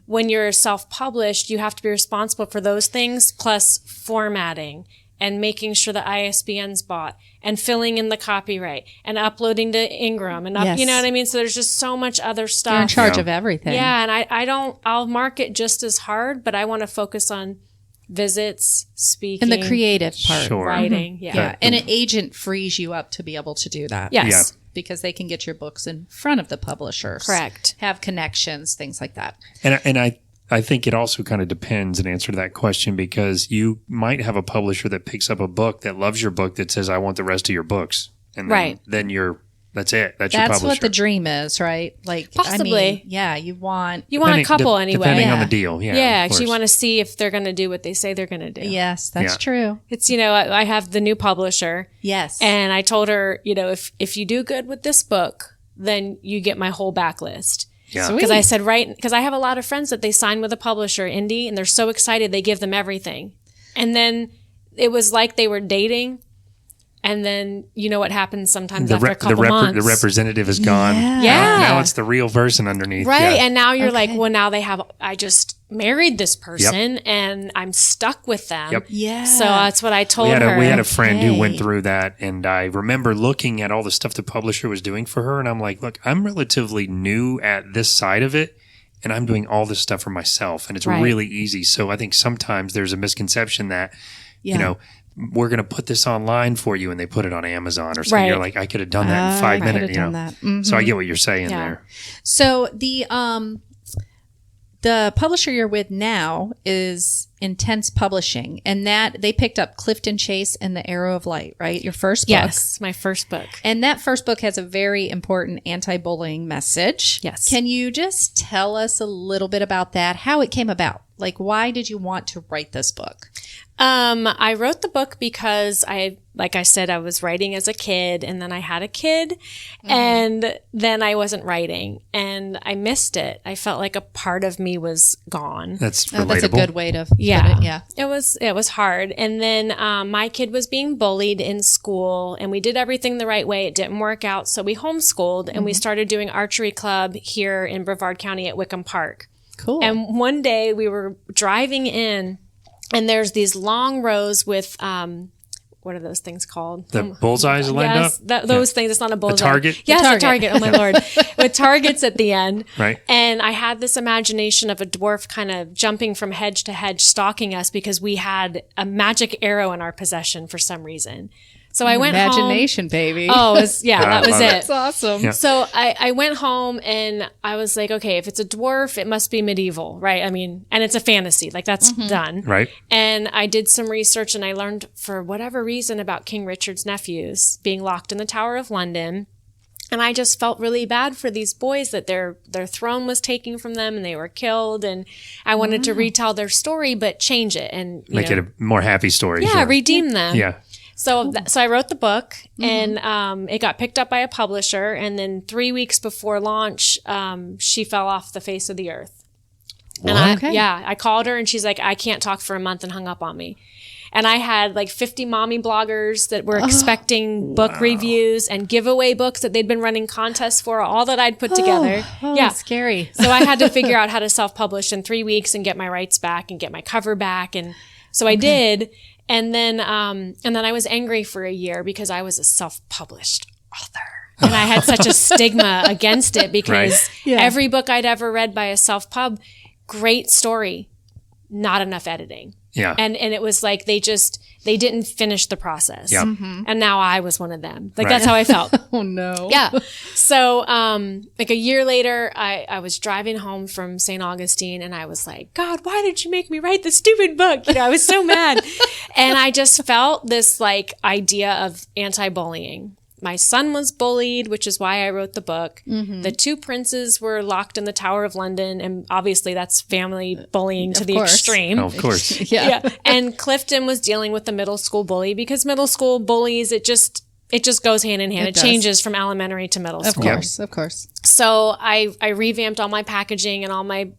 When you're self-published, you have to be responsible for those things, plus formatting and making sure the ISBN's bought and filling in the copyright and uploading to Ingram and Yes. you know what I mean? So there's just so much other stuff. You're in charge Yeah. of everything. Yeah, and I'll market just as hard, but I want to focus on visits, speaking, And the creative part. Sure. writing. Yeah. Yeah. And an agent frees you up to be able to do that. Yes. Because they can get your books in front of the publishers. Correct. Have connections, things like that. And I think it also kind of depends in answer to that question, because you might have a publisher that picks up a book that loves your book that says, I want the rest of your books. And then that's it. That's your That's publisher. what the dream is, right? Like, Possibly. yeah, you want. You want a couple anyway. Depending on Yeah. the deal. Yeah. Yeah, of because you course. want to see if they're going to do what they say they're going to do. Yes, that's Yeah. true. It's, I have the new publisher, Yes. and I told her, if you do good with this book, then you get my whole backlist. Yeah. Sweet. Because I said, because I have a lot of friends that they sign with a publisher, indie, and they're so excited they give them everything. And then it was like they were dating. And then you know what happens sometimes after a couple months. The representative is gone. Yeah. Now it's the real person underneath. Right. Yeah. And now you're like, well, now I just married this person and I'm stuck with them. Yep. Yeah. So that's what I told her. We had a friend who went through that, and I remember looking at all the stuff the publisher was doing for her, and I'm like, look, I'm relatively new at this side of it, and I'm doing all this stuff for myself, and it's really easy. So I think sometimes there's a misconception that, you know, we're going to put this online for you, and they put it on Amazon or something. Right. You're like, I could have done that in 5 minutes. You know? That. Mm-hmm. So I get what you're saying there. So the publisher you're with now is Intense Publishing, and that they picked up Clifton Chase and the Arrow of Light, right? Your first book. Yes, my first book. And that first book has a very important anti-bullying message. Yes. Can you just tell us a little bit about that, how it came about? Like, why did you want to write this book? I wrote the book because like I said, I was writing as a kid, and then I had a kid, and then I wasn't writing, and I missed it. I felt like a part of me was gone. That's relatable. That's a good way to put it. Yeah. It was hard. And then my kid was being bullied in school, and we did everything the right way. It didn't work out, so we homeschooled, and we started doing archery club here in Brevard County at Wickham Park. Cool. And one day we were driving in, and there's these long rows with what are those things called? The bullseyes lined up? Yes, those things. It's not a bullseye. target? Yes, a target. Oh, my Lord. With targets at the end. Right. And I had this imagination of a dwarf kind of jumping from hedge to hedge, stalking us because we had a magic arrow in our possession for some reason. So I went Imagination, home. baby. Oh, that was it. That's awesome. Yeah. So I went home and I was like, okay, if it's a dwarf, it must be medieval, right? I mean, and it's a fantasy, like that's done. Right. And I did some research and I learned for whatever reason about King Richard's nephews being locked in the Tower of London. And I just felt really bad for these boys that their throne was taken from them and they were killed. And I wanted to retell their story, but change it and make it a more happy story. Yeah, redeem them. Yeah. So I wrote the book, and it got picked up by a publisher. And then 3 weeks before launch, she fell off the face of the earth. What? And I called her, and she's like, "I can't talk for a month," and hung up on me. And I had like 50 mommy bloggers that were expecting book reviews and giveaway books that they'd been running contests for, all that I'd put together. Yeah, scary. So I had to figure out how to self-publish in 3 weeks and get my rights back and get my cover back, and so I did. And then I was angry for a year because I was a self-published author. And I had such a stigma against it because every book I'd ever read by a self-pub, great story, not enough editing. Yeah. And it was like they didn't finish the process. Yep. And now I was one of them. Like that's how I felt. Oh no. Yeah. So like a year later, I was driving home from St. Augustine and I was like, God, why did you make me write this stupid book? You know, I was so mad. And I just felt this like idea of anti-bullying. My son was bullied, which is why I wrote the book. The two princes were locked in the Tower of London, and obviously that's family bullying to the extreme. Oh, of course. Yeah. And Clifton was dealing with the middle school bully because middle school bullies, it just goes hand in hand. It changes from elementary to middle school. Of course. So I revamped all my packaging and all my,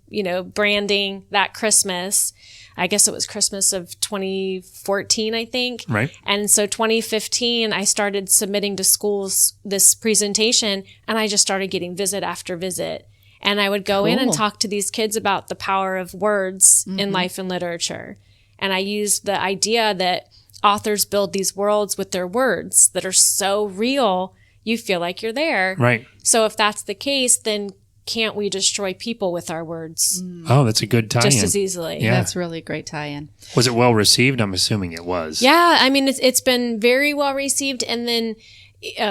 branding that Christmas. I guess it was Christmas of 2014, I think. Right. And so 2015, I started submitting to schools this presentation, and I just started getting visit after visit. And I would go in and talk to these kids about the power of words in life and literature. And I used the idea that authors build these worlds with their words that are so real, you feel like you're there. Right. So if that's the case, then can't we destroy people with our words Oh, that's a good tie-in. just as easily? Yeah. That's really a great tie-in. Was it well received? I'm assuming it was. Yeah, I mean, it's been very well received. And then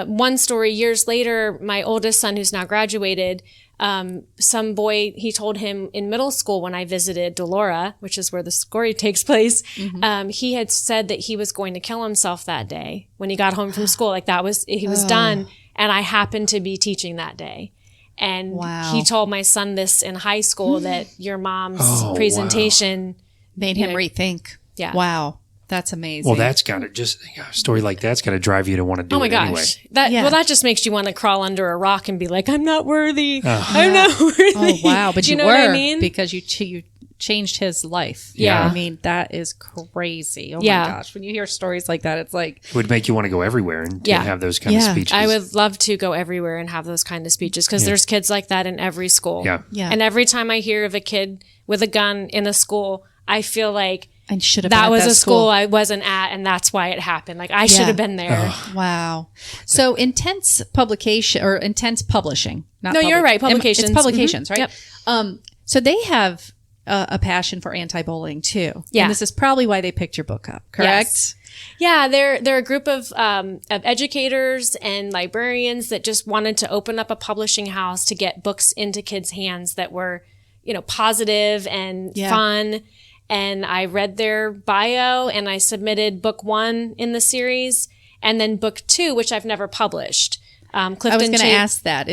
one story years later, my oldest son, who's now graduated, some boy, he told him in middle school when I visited Delora, which is where the story takes place, he had said that he was going to kill himself that day when he got home from school. Like he was done. And I happened to be teaching that day. And he told my son this in high school that your mom's presentation made him rethink. Yeah. Wow. That's amazing. Well, that's got to a story like that's got to drive you to want to do it anyway. That just makes you want to crawl under a rock and be like, I'm not worthy. I'm not worthy. Oh, wow. But Do you know were, what I mean? Because you changed his life. Yeah. I mean, that is crazy. Oh Yeah. my gosh. When you hear stories like that, it's like, It would make you want to go everywhere and to Yeah. have those kind of Yeah. speeches. I would love to go everywhere and have those kind of speeches because there's kids like that in every school. Yeah. Yeah. And every time I hear of a kid with a gun in a school, I feel like I should have been that at was that a school I wasn't at, and that's why it happened. Like I should have been there. Wow. So intense publication or intense publishing. Not No, you're right, publications. It's publications, right? Yep. So they have a passion for anti-bullying too. Yeah. And this is probably why they picked your book up, correct? Yes. Yeah, they're a group of educators and librarians that just wanted to open up a publishing house to get books into kids' hands that were, positive and fun. And I read their bio and I submitted book 1 in the series and then book 2, which I've never published. Clifton I was going to ask that.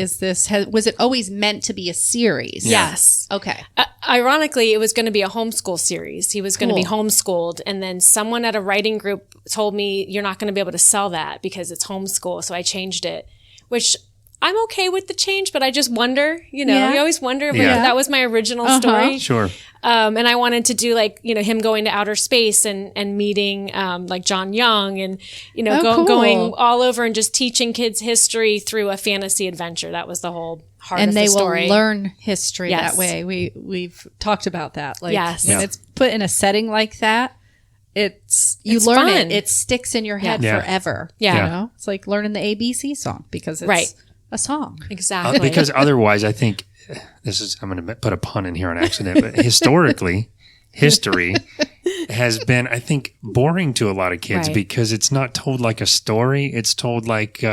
Was it always meant to be a series? Yes. Okay. Ironically, it was going to be a homeschool series. He was going to be homeschooled. And then someone at a writing group told me, you're not going to be able to sell that because it's homeschool. So I changed it, which I'm okay with the change, but I just wonder, you always wonder, but that was my original story. Sure. And I wanted to do him going to outer space and meeting, like John Young and, cool. going all over and just teaching kids history through a fantasy adventure. That was the whole heart And of they the story. will learn history Yes. that way. We've talked about that. Like Yes. when Yeah. it's put in a setting like that, you learn fun. it. It sticks in your head Yeah. forever. Yeah. You know? It's like learning the ABC song because it's Right. a song. Exactly. Because otherwise, I think I'm going to put a pun in here on accident, but historically, history has been, I think, boring to a lot of kids Right. because it's not told like a story. It's told like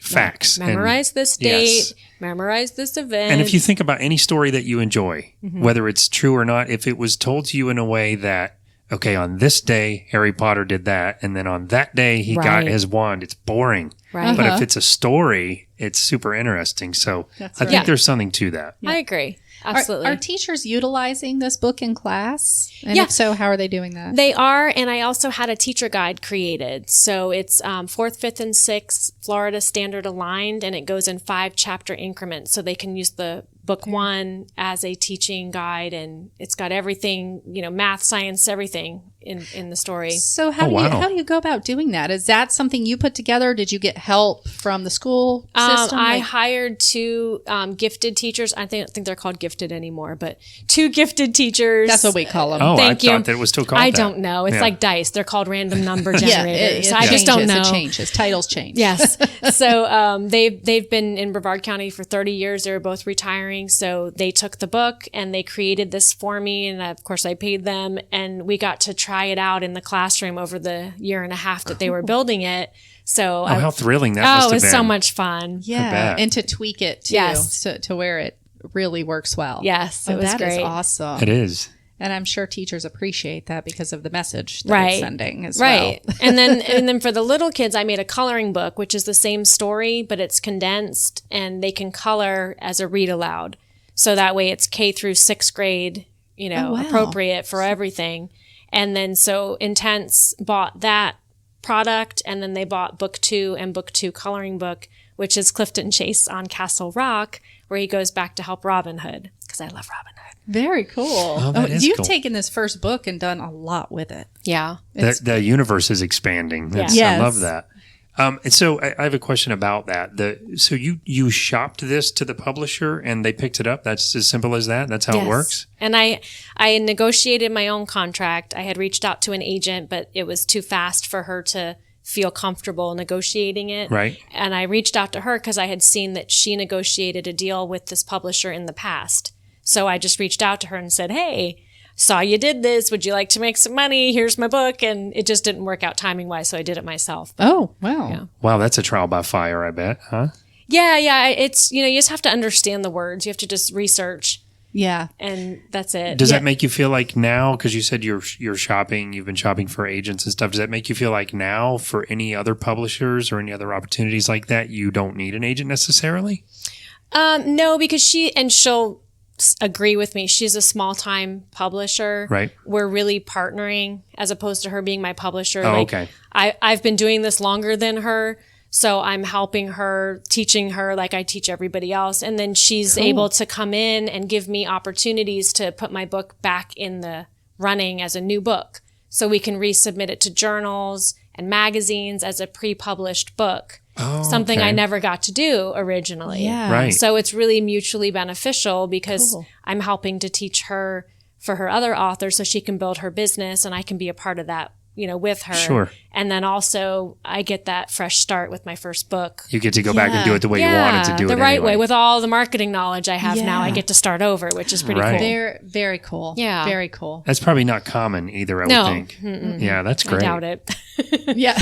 facts. memorize this date, Yes. memorize this event. And if you think about any story that you enjoy, whether it's true or not, if it was told to you in a way that, okay, on this day, Harry Potter did that, and then on that day, he got Right. his wand, it's boring. Right. But if it's a story, it's super interesting. So I think right. there's something to that. I agree. Absolutely. Are teachers utilizing this book in class? And Yeah. if so, how are they doing that? They are, and I also had a teacher guide created. So it's 4th, 5th, and 6th Florida Standard aligned, and it goes in 5-chapter increments. So they can use the book 1 as a teaching guide, and it's got everything, math, science, everything in the story. So how do you go about doing that? Is that something you put together? Did you get help from the school system? I hired 2 gifted teachers. I think they're called gifted anymore, but 2 gifted teachers. That's what we call them. Oh, Thank I you. thought that it was still called I that. don't know. It's Yeah. like dice. They're called random number Yeah, generators. it I just don't know. It changes. Titles change. Yes. So they've been in Brevard County for 30 years. They were both retiring. So they took the book and they created this for me. And of course I paid them, and we got to try it out in the classroom over the year and a half that they were building it. So Oh, how thrilling that must it have was been. so much fun. Yeah. bet. And to tweak it too. Yes. To where it really works well. Yes, it was That is great. awesome. It is. And I'm sure teachers appreciate that because of the message that Right. it's sending as Right. well. and then for the little kids, I made a coloring book, which is the same story, but it's condensed and they can color as a read aloud. So that way it's K through 6th grade, wow. appropriate for everything. And then so Intense bought that product, and then they bought book 2 and book 2 coloring book, which is Clifton Chase on Castle Rock, where he goes back to help Robin Hood, because I love Robin Hood. Very cool. Oh, that is you've cool. taken this first book and done a lot with it. Yeah. The universe is expanding. That's, Yes. I love that. And so I have a question about that. So you shopped this to the publisher and they picked it up? That's as simple as that? That's how it works? And I negotiated my own contract. I had reached out to an agent, but it was too fast for her to feel comfortable negotiating it. Right. And I reached out to her because I had seen that she negotiated a deal with this publisher in the past. So I just reached out to her and said, hey, saw you did this. Would you like to make some money? Here's my book. And it just didn't work out timing wise. So I did it myself. Oh, wow. Yeah. Wow, that's a trial by fire, I bet, huh? Yeah. It's, you just have to understand the words. You have to just research, Yeah. and that's it. Does that make you feel like now, because you said you're shopping, you've been shopping for agents and stuff, does that make you feel like now for any other publishers or any other opportunities like that, you don't need an agent necessarily? No, because she'll agree with me. She's a small time publisher. Right. We're really partnering as opposed to her being my publisher. Oh, okay. I've been doing this longer than her. So I'm helping her, teaching her like I teach everybody else. And then she's able to come in and give me opportunities to put my book back in the running as a new book. So we can resubmit it to journals and magazines as a pre-published book. Oh, something okay. I never got to do originally. Yeah. Right. So it's really mutually beneficial because I'm helping to teach her for her other authors so she can build her business and I can be a part of that, with her. Sure. And then also I get that fresh start with my first book. You get to go back and do it the way you wanted to do it the right anyway. way with all the marketing knowledge I have now. Yeah. I get to start over, which is pretty Right. cool. They're very cool. Yeah. Very cool. That's probably not common either, I No. would think. Yeah, that's I great. doubt it. Yeah.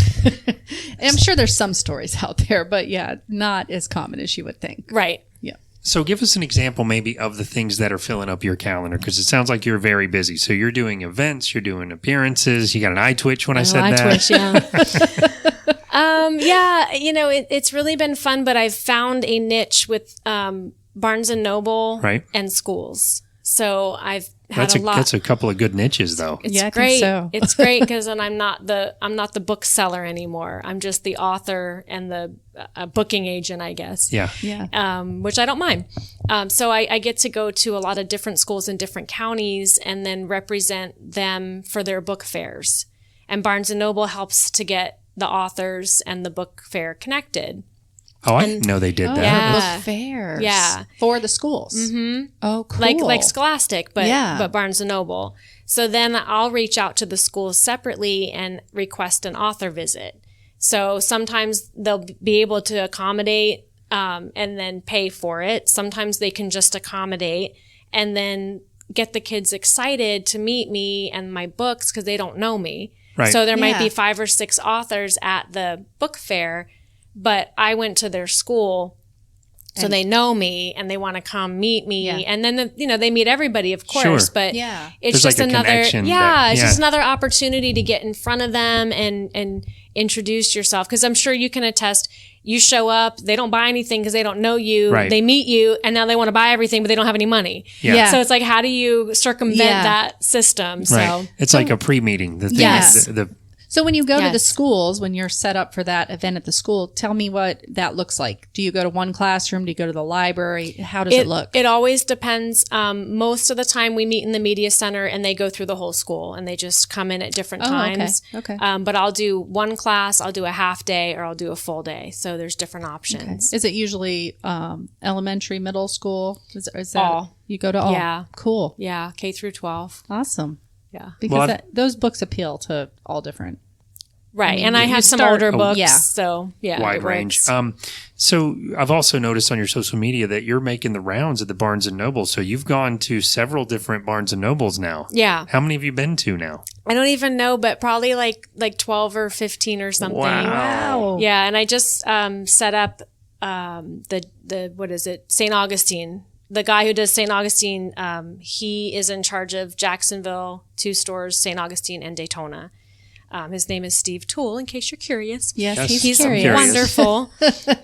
I'm sure there's some stories out there, but yeah, not as common as you would think. Right. Yeah. So give us an example maybe of the things that are filling up your calendar, because it sounds like you're very busy. So you're doing events, you're doing appearances. You got an eye twitch when I said I that. twitch, yeah. It's really been fun, but I've found a niche with Barnes and Noble Right. and schools. So I've had a lot. That's a couple of good niches, though. It's Yeah, I think great. so. It's great because then I'm not the bookseller anymore. I'm just the author and the booking agent, I guess. Yeah. Yeah. Which I don't mind. So I get to go to a lot of different schools in different counties and then represent them for their book fairs. And Barnes and Noble helps to get the authors and the book fair connected. Oh, I didn't know they did that. Yeah. Book fairs. Yeah. For the schools. Mm-hmm. Oh, cool. Like Scholastic, but Yeah. but Barnes and Noble. So then I'll reach out to the schools separately and request an author visit. So sometimes they'll be able to accommodate and then pay for it. Sometimes they can just accommodate and then get the kids excited to meet me and my books because they don't know me. Right. So there might Yeah. be 5 or 6 authors at the book fair, but I went to their school. So they know me and they want to come meet me. Yeah. And then, they meet everybody, of course, Sure. but Yeah. it's There's just like a another, connection it's that- just yeah. another opportunity to get in front of them and introduce yourself. Cause I'm sure you can attest, you show up, they don't buy anything cause they don't know you. Right. They meet you and now they want to buy everything, but they don't have any money. Yeah. Yeah. So it's like, how do you circumvent Yeah. that system? Right. So It's like a pre-meeting. The thing, Yes. the So when you go to the Yes. schools, when you're set up for that event at the school, tell me what that looks like. Do you go to one classroom? Do you go to the library? How does it look? It always depends. Most of the time we meet in the media center and they go through the whole school and they just come in at different times. Okay. But I'll do one class, I'll do a half day, or I'll do a full day. So there's different options. Is it usually elementary, middle school? Is that All. You go to all? Yeah. Cool. Yeah, K through 12. Awesome. Yeah. Because Well, I've- those books appeal to all different. Right. mean, And I you have some start- older books. yeah. So yeah. wide it range. works. So I've also noticed on your social media that you're making the rounds at the Barnes and Noble. So you've gone to several different Barnes and Nobles now. Yeah. How many have you been to now? I don't even know, but probably like 12 or 15 or something. Wow. Yeah. And I just set up the what is it? St. Augustine. The guy who does St. Augustine, he is in charge of Jacksonville, 2 stores, St. Augustine and Daytona. His name is Steve Toole, in case you're curious. Yes, Yes, he's I'm curious. curious. Wonderful.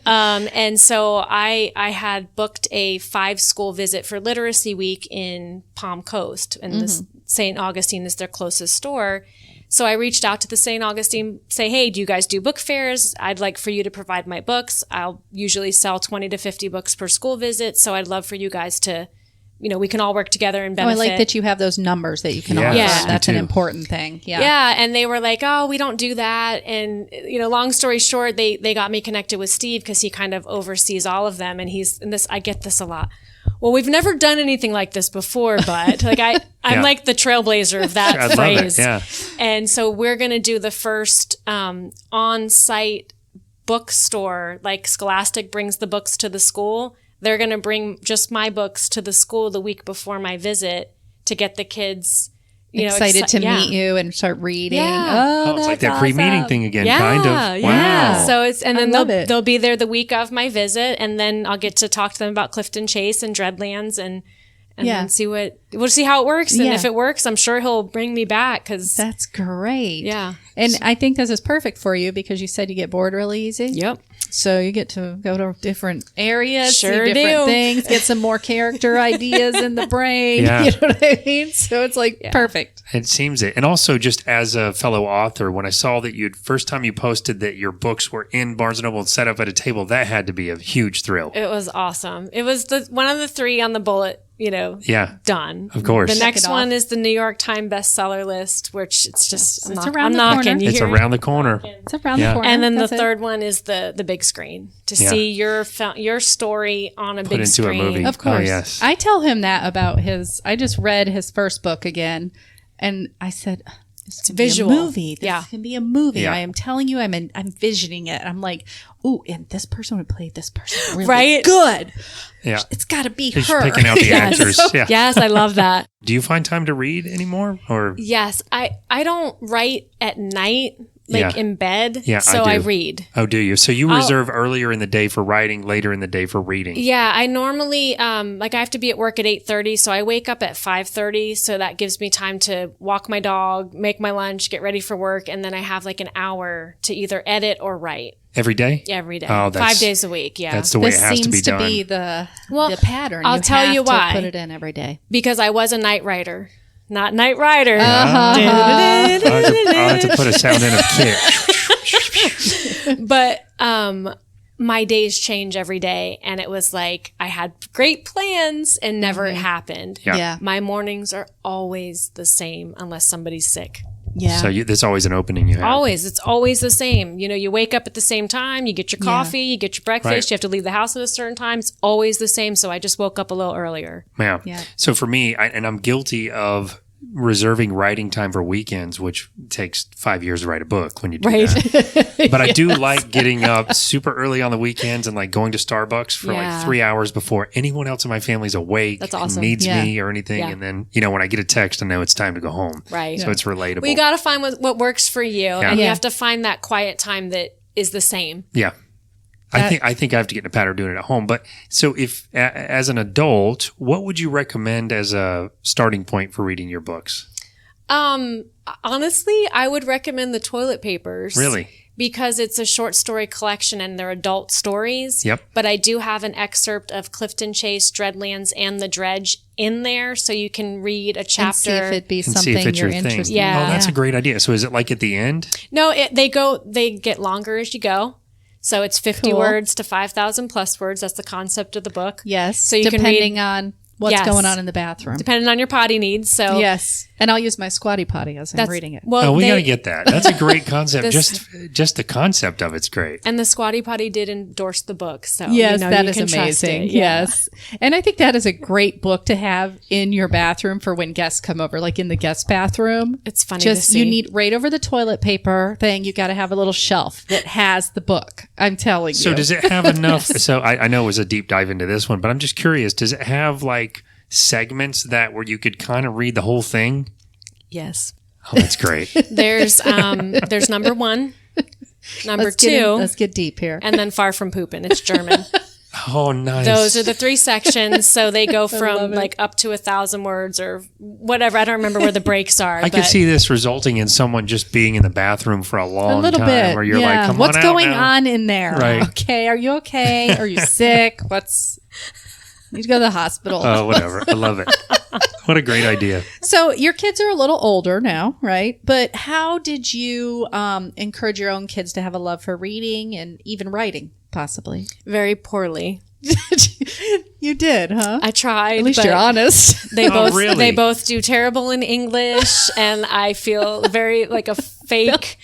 And so I had booked a 5-school visit for Literacy Week in Palm Coast, and this St. Augustine is their closest store. So I reached out to the St. Augustine, say, hey, do you guys do book fairs? I'd like for you to provide my books. I'll usually sell 20 to 50 books per school visit. So I'd love for you guys to, we can all work together and Oh, I benefit. like that you have those numbers that you can Yes, offer. Yeah. That's me an too. important thing. Yeah. Yeah, and they were like, "Oh, we don't do that." And long story short, they got me connected with Steve because he kind of oversees all of them, and I get this a lot. Well, we've never done anything like this before, but I'm Yeah. like the trailblazer of that I love phrase. it. Yeah. And so we're going to do the first on-site bookstore, like Scholastic brings the books to the school. They're going to bring just my books to the school the week before my visit to get the kids, Excited to yeah. meet you and start reading. Yeah. Oh, Oh, it's like that's that pre-meeting awesome. thing again, Yeah, kind of. yeah. Wow. So it's and I then love it. they'll be there the week of my visit, and then I'll get to talk to them about Clifton Chase and Dreadlands, and Yeah. then we'll see how it works. And Yeah. if it works, I'm sure he'll bring me back because That's great. Yeah. And I think this is perfect for you because you said you get bored really easy. Yep. So you get to go to different areas, Sure see different do. things, get some more character ideas in the brain. Yeah. You know what I mean? So it's like perfect. It seems it. And also, just as a fellow author, when I saw that first time you posted that your books were in Barnes & Noble and set up at a table, that had to be a huge thrill. It was awesome. It was one of the 3 on the bullet, Yeah. done. Of course. The next it one off. is the New York Times bestseller list, which it's just, It's I'm around the knocking. corner. You It's hear it? around the corner. It's around Yeah. the corner. And then That's the it. third one is the big screen to Yeah. see your story on a Put big into screen. a movie. Of course. Oh, yes. I tell him that about I just read his first book again, and I said, this can visual. be a movie. This Yeah. can be a movie. Yeah. I am telling you, I'm visioning it. I'm like, ooh, and this person would play this person really Right? good. Yeah. It's got to be Just her. picking out the Yes. actors. Yeah. Yes, I love that. Do you find time to read anymore? Or Yes, I don't write at night, Yeah. in bed. Yeah, so I I do. read. oh, do you? So you reserve earlier in the day for writing, later in the day for reading. Yeah, I normally I have to be at work at 8:30, so I wake up at 5:30, so that gives me time to walk my dog, make my lunch, get ready for work, and then I have like an hour to either edit or write Every day? every day. Oh, 5 days a week, yeah. That's the way This it has seems to be to done. be the Well, pattern. I'll tell have you to why. Put it in every day. Because I was a night writer, not night writer. I'll have to put a sound in of kick. But my days change every day, and it was like I had great plans and never happened. Yeah. Yeah. My mornings are always the same unless somebody's sick. Yeah. So there's always an opening you have. Always. It's always the same. You wake up at the same time, you get your coffee, you get your breakfast, Right. you have to leave the house at a certain time. It's always the same. So I just woke up a little earlier. Yeah. Yeah. So for me, and I'm guilty of reserving writing time for weekends, which takes 5 years to write a book when you do Right. that. But I do like getting up super early on the weekends and like going to Starbucks for Yeah. like 3 hours before anyone else in my family's awake That's and awesome. needs Yeah. me or anything. Yeah. And then, when I get a text, I know it's time to go home. Right. So it's relatable. Well, you got to find what works for you. And you Yeah. have to find that quiet time that is the same. Yeah. I think I have to get in a pattern of doing it at home. But so if, as an adult, what would you recommend as a starting point for reading your books? Honestly, I would recommend the Toilet Papers. Really? Because it's a short story collection and they're adult stories. Yep. But I do have an excerpt of Clifton Chase, Dreadlands, and The Dredge in there, so you can read a and chapter. see if it'd be And see something if it's you're your thing. interested Yeah. Oh, that's a great idea. So is it like at the end? No, they get longer as you go. So it's 50 Cool. words to 5,000 plus words. That's the concept of the book. Yes. So you can depending on what's Yes. going on in the bathroom. Depending on your potty needs. So Yes. And I'll use my squatty potty as I'm that's reading it. Well, Oh, we they- got to get that. That's a great concept. This- just the concept of it's great. And the Squatty Potty did endorse the book. So Yes, that you is can trust amazing. it. Yeah. Yes. And I think that is a great book to have in your bathroom for when guests come over, like in the guest bathroom. It's funny Just to see. you need right over the toilet paper thing, you got to have a little shelf that has the book. I'm telling you. So does it have enough? So I know it was a deep dive into this one, but I'm just curious. Does it have like segments where you could kind of read the whole thing? Yes. Oh, that's great. There's number 1, number Let's 2, let's get deep here. and then Far From Poopin'. It's German. Oh, nice. Those are the 3 sections. So they go from love it. like up to 1,000 words or whatever. I don't remember where the breaks are. I could see this resulting in someone just being in the bathroom for a long A little time, bit. where you're yeah. like, "Come What's on out going now." on in there? Right. Okay. Are you okay? Are you sick? Need to go to the hospital. Oh, whatever. I love it. What a great idea. So your kids are a little older now, right? But how did you encourage your own kids to have a love for reading and even writing, possibly? Very poorly. You did, huh? I tried. At least but you're honest. They both really? they both do terrible in English, and I feel very like a fake.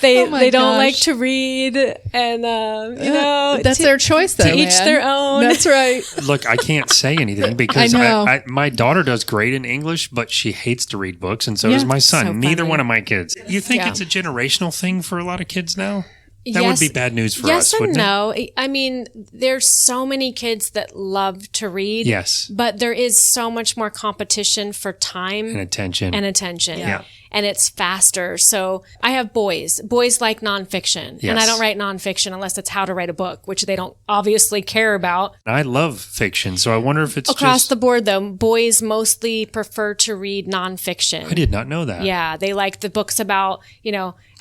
They Oh my they don't gosh. like to read, and That's their choice, though. to each man. their own. That's right. Look, I can't say anything because I know. my daughter does great in English, but she hates to read books, and so does my son. So Neither funny. one of my kids. You think Yeah. it's a generational thing for a lot of kids now? That Yes. would be bad news for Yes us, and wouldn't it? no. I mean, there's so many kids that love to read. Yes. But there is so much more competition for time And attention. and attention. Yeah. And it's faster. So I have boys. Boys like nonfiction. And Yes. I don't write nonfiction unless it's how to write a book, which they don't obviously care about. I love fiction, so I wonder if it's Across just... the board, though, boys mostly prefer to read nonfiction. I did not know that. Yeah, they like the books about,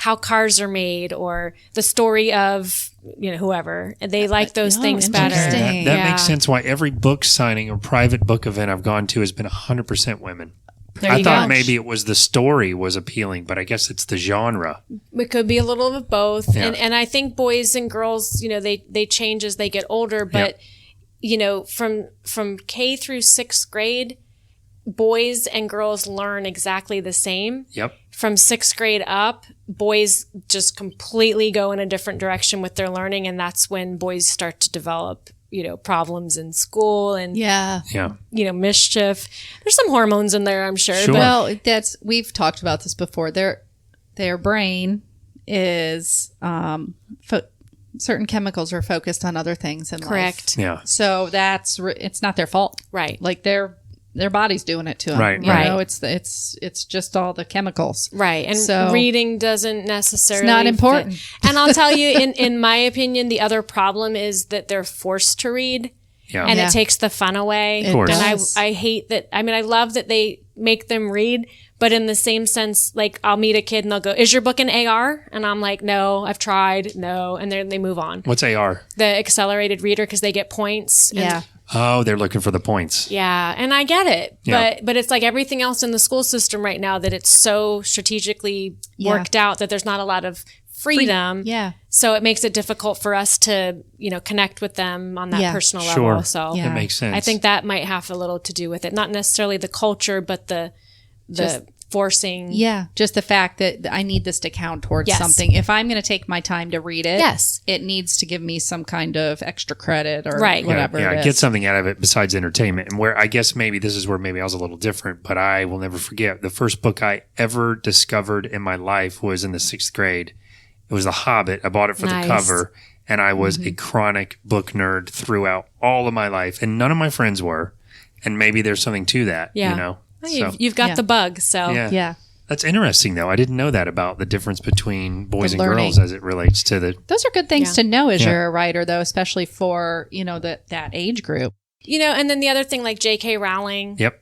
how cars are made or the story of, whoever. And they like those things better. interesting. That makes sense why every book signing or private book event I've gone to has been 100% women. There I you thought go. maybe it was the story was appealing, but I guess it's the genre. It could be a little of both. Yeah. And I think boys and girls, they change as they get older. But, from K through 6th grade, boys and girls learn exactly the same. Yep. From 6th grade up, boys just completely go in a different direction with their learning. And that's when boys start to develop, problems in school and, Yeah. Yeah. mischief. There's some hormones in there, I'm sure. Sure. Well, we've talked about this before. Their brain is certain chemicals are focused on other things in life. Correct. Yeah. So it's not their fault. Right. Like their body's doing it to them. Right, You right. know, it's just all the chemicals. Right. And So- reading doesn't necessarily It's not important. fit. And I'll tell you, in my opinion, the other problem is that they're forced to read. Yeah. And Yeah. it takes the fun away. It course. And does. I hate that. I mean, I love that they make them read, but in the same sense, like I'll meet a kid and they'll go, "Is your book an AR?" And I'm like, "No, I've tried, no." And then they move on. What's AR? The accelerated reader, because they get points. And Yeah. Oh, they're looking for the points. yeah, and I get it, Yeah. but it's like everything else in the school system right now that it's so strategically worked out that there's not a lot of freedom. Yeah. So it makes it difficult for us to, connect with them on that Yeah. personal Sure. level. So Yeah. That makes sense. I think that might have a little to do with it. Not necessarily the culture, but the forcing. Yeah. Just the fact that I need this to count towards Yes. something. If I'm going to take my time to read it, Yes. it needs to give me some kind of extra credit or Right. whatever Yeah, it is. get something out of it besides entertainment. And where I guess maybe this is where maybe I was a little different, but I will never forget the first book I ever discovered in my life was in the 6th grade. It was The Hobbit. I bought it for Nice. the cover, and I was a chronic book nerd throughout all of my life, and none of my friends were. And maybe there's something to that, Yeah. Well, So, you've got Yeah. the bug. So yeah. Yeah. That's interesting, though. I didn't know that about the difference between boys The and learning. girls as it relates to the. Those are good things Yeah. to know as Yeah. you're a writer, though, especially for, that age group. and then the other thing, like J.K. Rowling, Yep.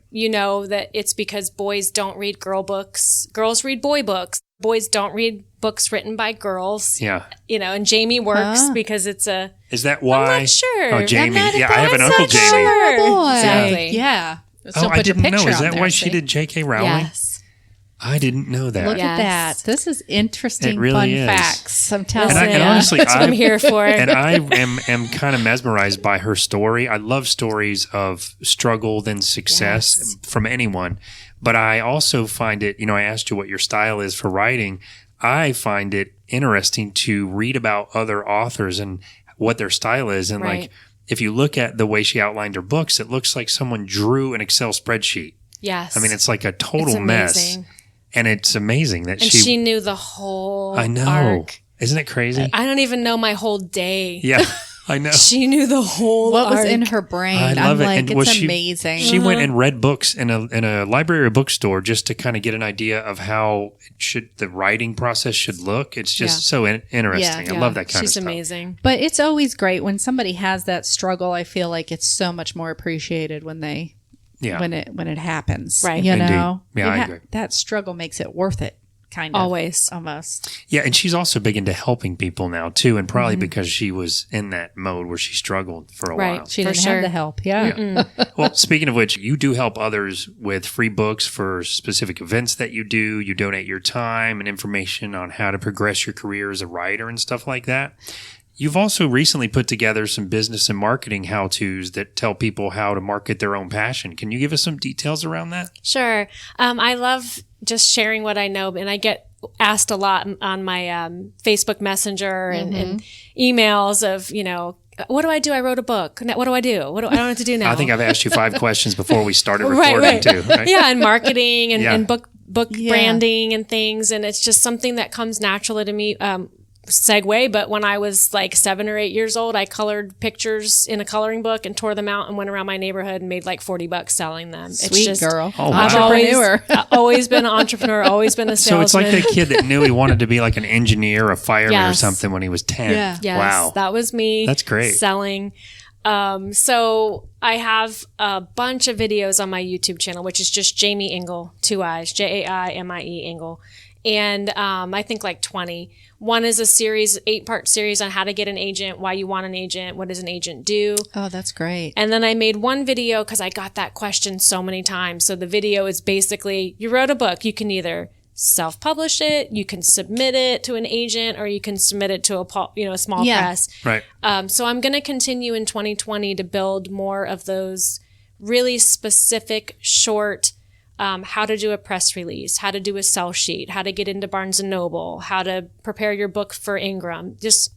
that it's because boys don't read girl books. Girls read boy books. Boys don't read books written by girls. Yeah. And Jaimie works because it's a. Is that why? I'm not sure. Oh, Jaimie. not Yeah, I have an uncle not Jaimie. sure. Oh, boy. Exactly. Yeah. Oh, I didn't know. Is that why she did J.K. Rowling? Yes. I didn't know that. Look Yes. at that. This is interesting, It really fun is. facts. I'm telling And you. and honestly, That's what I'm here for. And I am kind of mesmerized by her story. I love stories of struggle then success Yes. from anyone. But I also find it, I asked you what your style is for writing. I find it interesting to read about other authors and what their style is. And Right. like, if you look at the way she outlined her books, it looks like someone drew an Excel spreadsheet. Yes. I mean, it's like a total It's mess. amazing. And it's amazing that And she knew the whole I know. arc. Isn't it crazy? I don't even know my whole day. Yeah, I know. She knew the whole what was arc. in her brain? I love I'm it. like, And it's was she- amazing. She went and read books in a library or bookstore just to kind of get an idea of how the writing process should look. It's just so interesting. Yeah. I love that kind of She's stuff. amazing. But it's always great when somebody has that struggle. I feel like it's so much more appreciated when Yeah. when it happens. Right. You Indeed. know? Yeah, I agree. That struggle makes it worth it. Kind of. Always. Almost. Yeah, and she's also big into helping people now too, and probably Mm-hmm. because she was in that mode where she struggled for a Right. while. She For didn't sure. have the help. Yeah. Well, speaking of which, you do help others with free books for specific events that you do. You donate your time and information on how to progress your career as a writer and stuff like that. You've also recently put together some business and marketing how-tos that tell people how to market their own passion. Can you give us some details around that? Sure. I love just sharing what I know, and I get asked a lot on my Facebook Messenger and emails of, what do I do? I wrote a book. What do I do? I don't have to do now. I think I've asked you 5 questions before we started Right, recording right. too. Right? Yeah, and marketing and, Yeah. and book Yeah. branding and things, and it's just something that comes naturally to me. Segue, but when I was like 7 or 8 years old, I colored pictures in a coloring book and tore them out and went around my neighborhood and made like $40 selling them. Sweet it's just, girl. Oh, wow. I've always, Entrepreneur. always been an entrepreneur, always been a So it's salesman. like that kid that knew he wanted to be like an engineer or a fireman or Yes. something when he was 10. Yeah. Yes, Wow. that was me. That's great. Selling. So I have a bunch of videos on my YouTube channel, which is just Jaimie Engle, 2 I's, Jaimie Engle. and I think like 20. One is a series, 8-part series on how to get an agent, why you want an agent, what does an agent do. Oh, that's great. And then I made one video because I got that question so many times. So the video is basically, you wrote a book, you can either self-publish it, you can submit it to an agent, or you can submit it to a small press. Right. So I'm going to continue in 2020 to build more of those really specific, short, how to do a press release, how to do a sell sheet, how to get into Barnes & Noble, how to prepare your book for Ingram, just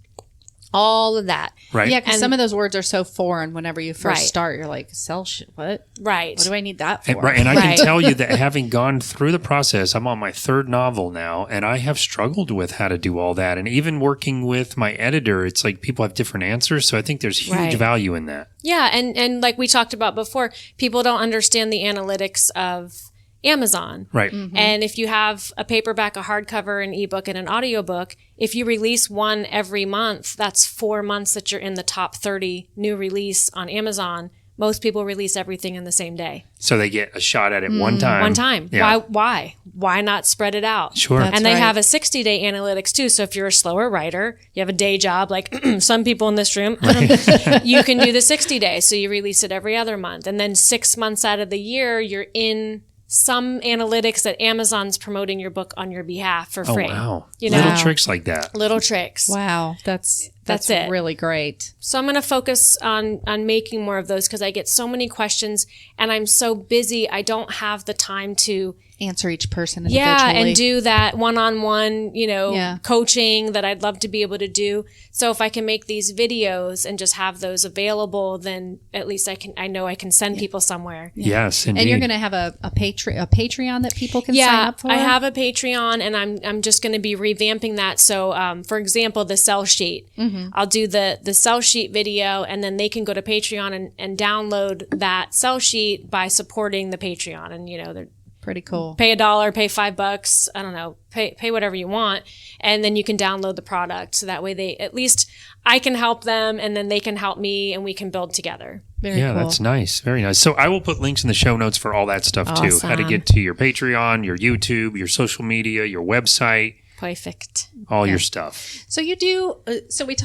all of that. Right. Yeah, because some of those words are so foreign whenever you first start. You're like, sell shit, what? Right. What do I need that for? And I can tell you that having gone through the process, I'm on my 3rd novel now, and I have struggled with how to do all that. And even working with my editor, it's like people have different answers. So I think there's huge value in that. Yeah. And like we talked about before, people don't understand the analytics of Amazon. Right. Mm-hmm. And if you have a paperback, a hardcover, an ebook, and an audiobook, if you release one every month, that's 4 months that you're in the top 30 new release on Amazon. Most people release everything in the same day. So they get a shot at it one time. One time. Yeah. Why not spread it out? Sure. That's And they right. have a 60-day analytics too. So if you're a slower writer, you have a day job like some people in this room, you can do the 60 days. So you release it every other month. And then 6 months out of the year, you're in some analytics that Amazon's promoting your book on your behalf for free. Oh, wow. You know? Little tricks like that. Little tricks. Wow, that's it. really great. So I'm going to focus on making more of those because I get so many questions and I'm so busy. I don't have the time to Answer each person individually. yeah, and do that one-on-one, Yeah. coaching that I'd love to be able to do. So if I can make these videos and just have those available, then at least I know I can send people somewhere. Yes, indeed. And you're going to have a Patreon that people can sign up for? I have a Patreon and I'm just going to be revamping that. So, for example, the sell sheet, I'll do the sell sheet video and then they can go to Patreon and download that sell sheet by supporting the Patreon. And, they're Pretty cool. pay $1, pay $5, I don't know, pay whatever you want. And then you can download the product. So that way at least I can help them and then they can help me and we can build together. Very yeah, cool. that's nice. Very nice. So I will put links in the show notes for all that stuff too. How to Awesome. get to your Patreon, your YouTube, your social media, your website, Perfect. all your stuff. So you do. So we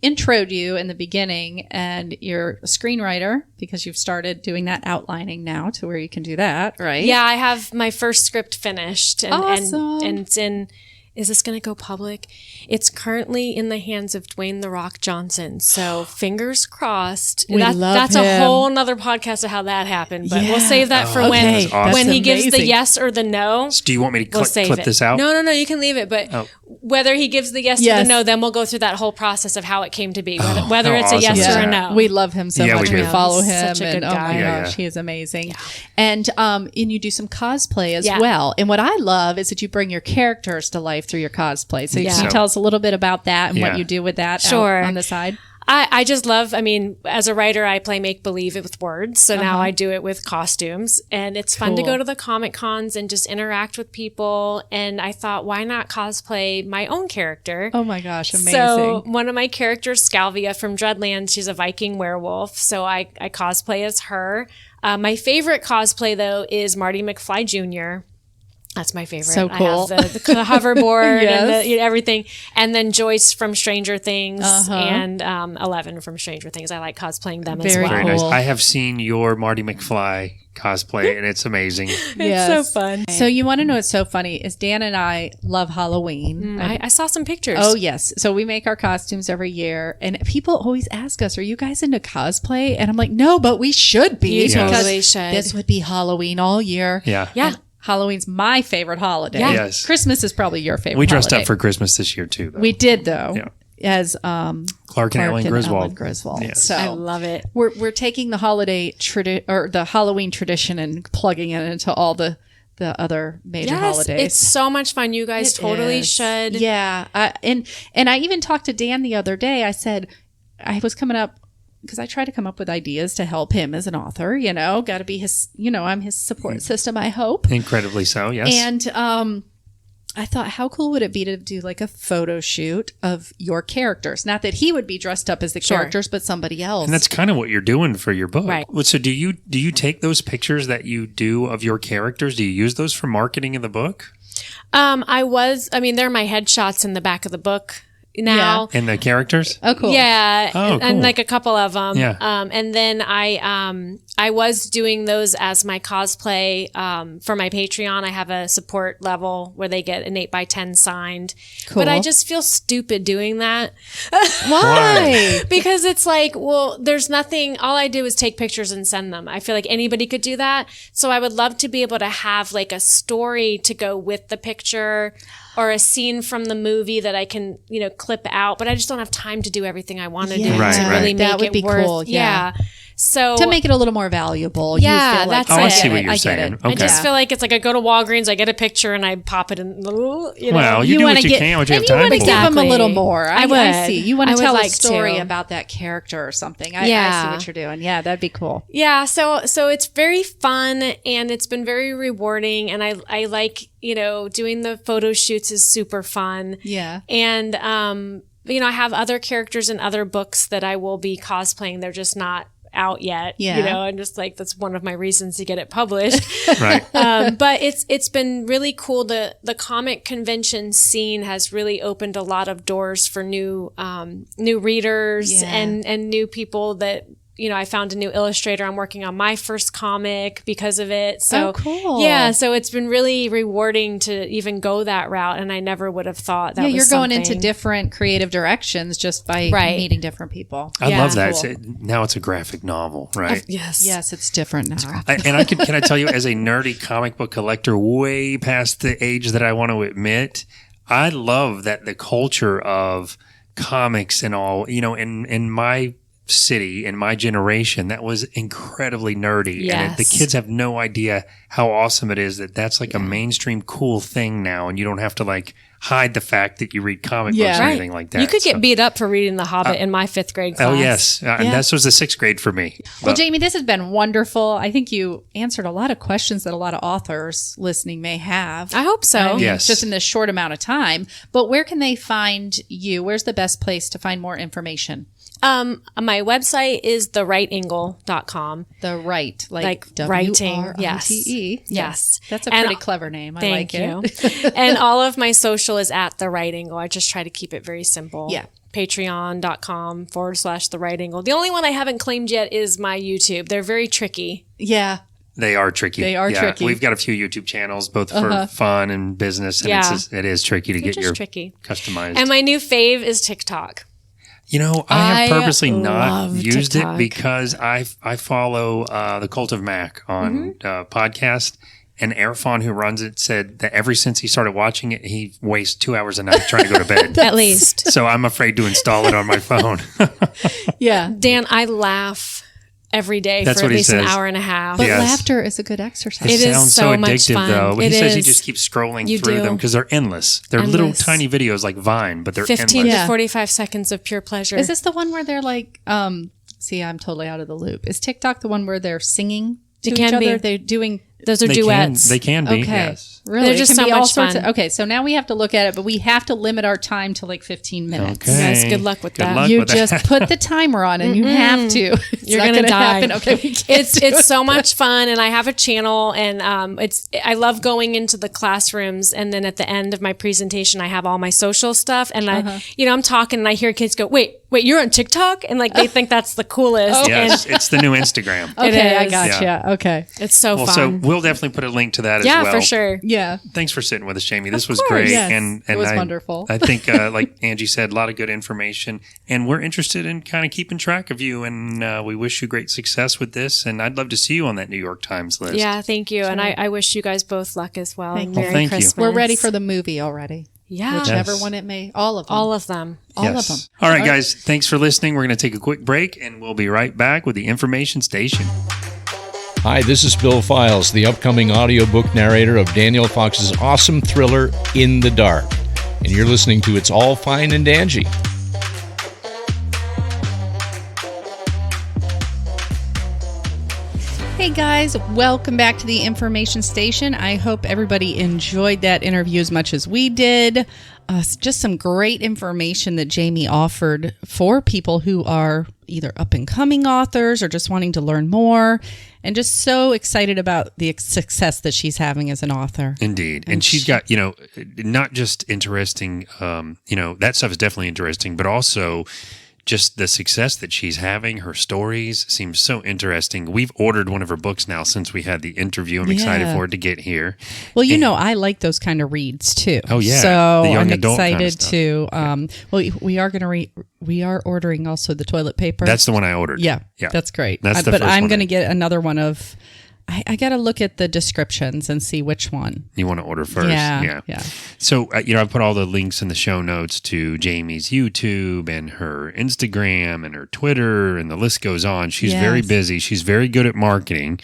introed you in the beginning, and you're a screenwriter because you've started doing that outlining now to where you can do that, right? Yeah, I have my first script finished and Awesome. and it's in. Is this going to go public? It's currently in the hands of Dwayne "The Rock" Johnson. So fingers crossed. Love that's him. a whole nother podcast of how that happened. But we'll save that for Okay. That's awesome. when he That's gives the amazing. yes or the no. Do you want me to We'll save clip it. this out? No, you can leave it. But whether he gives the yes, or Yes. the no, then we'll go through that whole process of how it came to be. Whether how it's a awesome yes is or a that? no. We love him so Yeah, much. we We do. follow He's him, such a and good oh my guy. Yeah, gosh, yeah. he is amazing. And you do some cosplay as Yeah. well. And what I love is that you bring your characters to life through your cosplay. So Yeah. can you tell us a little bit about that and Yeah. what you do with that Sure. on the side? I just love, as a writer, I play make-believe with words. So now I do it with costumes. And it's fun to Cool. go to the Comic Cons and just interact with people. And I thought, why not cosplay my own character? Oh my gosh, amazing. So one of my characters, Scalvia from Dreadlands, she's a Viking werewolf. So I cosplay as her. My favorite cosplay, though, is Marty McFly Jr., that's my favorite. So cool. I have the hoverboard Yes. and everything. And then Joyce from Stranger Things and 11 from Stranger Things. I like cosplaying them Very as well. Very nice. Cool. I have seen your Marty McFly cosplay, and it's amazing. Yes. so fun. So you want to know what's so funny is Dan and I love Halloween. I saw some pictures. Oh, yes. So we make our costumes every year. And people always ask us, are you guys into cosplay? And I'm like, no, but we should be. You because totally should. This would be Halloween all year. Yeah. Yeah. And Halloween's my favorite holiday. Yeah. Yes. Christmas is probably your favorite We dressed holiday. up for Christmas this year too, though. We did, though. Yeah. As Clark and Ellen Griswold. Ellen Griswold. Yes. So I love it. we're taking the holiday or the Halloween tradition and plugging it into all the other major Yes, holidays. it's so much fun. You guys It totally is. should. Yeah. And I even talked to Dan the other day. I said, I was coming up because I try to come up with ideas to help him as an author, got to be his, I'm his support system, I hope. Incredibly so, yes. And I thought, how cool would it be to do like a photo shoot of your characters? Not that he would be dressed up as the Sure. characters, but somebody else. And that's kind of what you're doing for your book. Right. So do you take those pictures that you do of your characters? Do you use those for marketing in the book? They're my headshots in the back of the book now. And the characters? Oh, cool. Yeah. Oh, cool. And like a couple of them. Yeah. And then I was doing those as my cosplay for my Patreon. I have a support level where they get an 8x10 signed. Cool. But I just feel stupid doing that. Why? Because it's like, well, there's nothing, all I do is take pictures and send them. I feel like anybody could do that. So I would love to be able to have like a story to go with the picture or a scene from the movie that I can, clip out, but I just don't have time to do everything I want to do Right, to right. really make That would it be worth. cool, yeah. So To make it a little more valuable. Yeah, you feel like, that's I it. see what you're I get saying. it. Okay. I just feel like it's like I go to Walgreens, I get a picture and I pop it in, Well, you do wanna what you can, what you have and time you want to for. give them a Exactly. little more. I I would. see. You want I to would tell a like story to. about that character or something. I Yeah. see what you're doing. Yeah, that'd be cool. Yeah, so it's very fun and it's been very rewarding and I like, doing the photo shoots is super fun. Yeah. And I have other characters in other books that I will be cosplaying. They're just not out yet. Yeah. I'm just like, that's one of my reasons to get it published. Right. But it's been really cool. The comic convention scene has really opened a lot of doors for new readers Yeah. and new people that I found a new illustrator. I'm working on my first comic because of it. So Oh, cool. yeah, so it's been really rewarding to even go that route, and I never would have thought that. Yeah, was you're going into something. different creative directions just by Right. meeting different people. I Yeah. love that. Cool. Now it's a graphic novel, right? Yes. Yes, it's different now. Can I tell you, as a nerdy comic book collector, way past the age that I want to admit, I love that the culture of comics and all, in my city, in my generation, that was incredibly nerdy. And the Yes. kids have no idea how awesome it is that that's like a mainstream cool thing now. And you don't have to like hide the fact that you read comic books or Right. anything like that. You could So- get beat up for reading The Hobbit in my 5th grade class. Oh, yes. And this was the 6th grade for me. Well, But- Jaimie, this has been wonderful. I think you answered a lot of questions that a lot of authors listening may have. I hope so. I mean, Yes. just in this short amount of time. But where can they find you? Where's the best place to find more information? My website is thewriteengle.com. The Write, Like writing, yes. W-R-I-T-E. Yes. That's a And- pretty clever name. I Thank like you. it. And all of my social is at The Write Engle. I just try to keep it very simple. Yeah. Patreon.com/The Write Engle. The only one I haven't claimed yet is my YouTube. They're very tricky. Yeah. They are tricky. They are tricky. We've got a few YouTube channels, both for fun and business, and Yeah. it is tricky to They're get just your tricky. customized. And my new fave is TikTok. I have purposely not love used TikTok. it because I follow the Cult of Mac on podcast, and Erfan, who runs it, said that ever since he started watching it, he wastes 2 hours a night trying to go to bed. At least. So I'm afraid to install it on my phone. Yeah. Dan, I laugh every day That's for what at he least an says. hour and a half. But Yes. laughter is a good exercise. It is sounds so so much addictive, fun. though. But It he says he is. just keeps scrolling You through do. them because they're endless. They're little Endless. tiny videos like Vine, but they're 15 endless. Yeah. to 45 seconds of pure pleasure. Is this the one where they're like, see, I'm totally out of the loop. Is TikTok the one where they're singing to It each can other? be. They're doing. Those are duets. They can be, Okay. yes. Really? They're It just can so be all much sorts fun. okay, so now we have to look at it, but we have to limit our time to like 15 minutes. Okay. Yes, good luck with that. luck You with just that. put the timer on and you have to. It's You're not gonna die. happen. Okay, we can't do It's so much fun, and I have a channel, and I love going into the classrooms, and then at the end of my presentation, I have all my social stuff, and I'm talking, and I hear kids go, "Wait, you're on TikTok," and like they think that's the coolest, Yes, it's the new Instagram. Okay, I is. gotcha. Yeah. Okay. and it's so Well, fun. so we'll definitely put a link to that as yeah, well. for sure. Yeah. Thanks for sitting with us, Jaimie. This was course. great. Yes, and it was I, wonderful. I think, like Angie said, a lot of good information. And we're interested in kind of keeping track of you. And we wish you great success with this. And I'd love to see you on that New York Times list. Yeah, thank you, and I wish you guys both luck as well. Thank and you. Merry Thank you. Christmas. We're ready for the movie already. yeah, Whichever Yes. one it may. All of them. all of them. All of Yes. them. All right, guys. Thanks for listening. We're going to take a quick break and we'll be right back with the information station. Hi, this is Bill Files, the upcoming audiobook narrator of Daniel Fox's awesome thriller, In the Dark. And you're listening to It's All Fine and Dangy. Hey guys, welcome back to the Information Station. I hope everybody enjoyed that interview as much as we did. Just some great information that Jaimie offered for people who are either up-and-coming authors or just wanting to learn more, and just so excited about the success that she's having as an author. Indeed. And she's got, not just interesting, that stuff is definitely interesting, but also just the success that she's having. Her stories seem so interesting. We've ordered one of her books now since we had the interview. I'm excited for it to get here. Well, I like those kind of reads too. Oh yeah, so the young I'm adult excited kind of to. We are ordering also the toilet paper. That's the one I ordered. Yeah, that's great. That's the but first I'm one going to get another one of. I got to look at the descriptions and see which one you want to order first. Yeah. So, I've put all the links in the show notes to Jaimie's YouTube and her Instagram and her Twitter, and the list goes on. She's very busy. She's very good at marketing,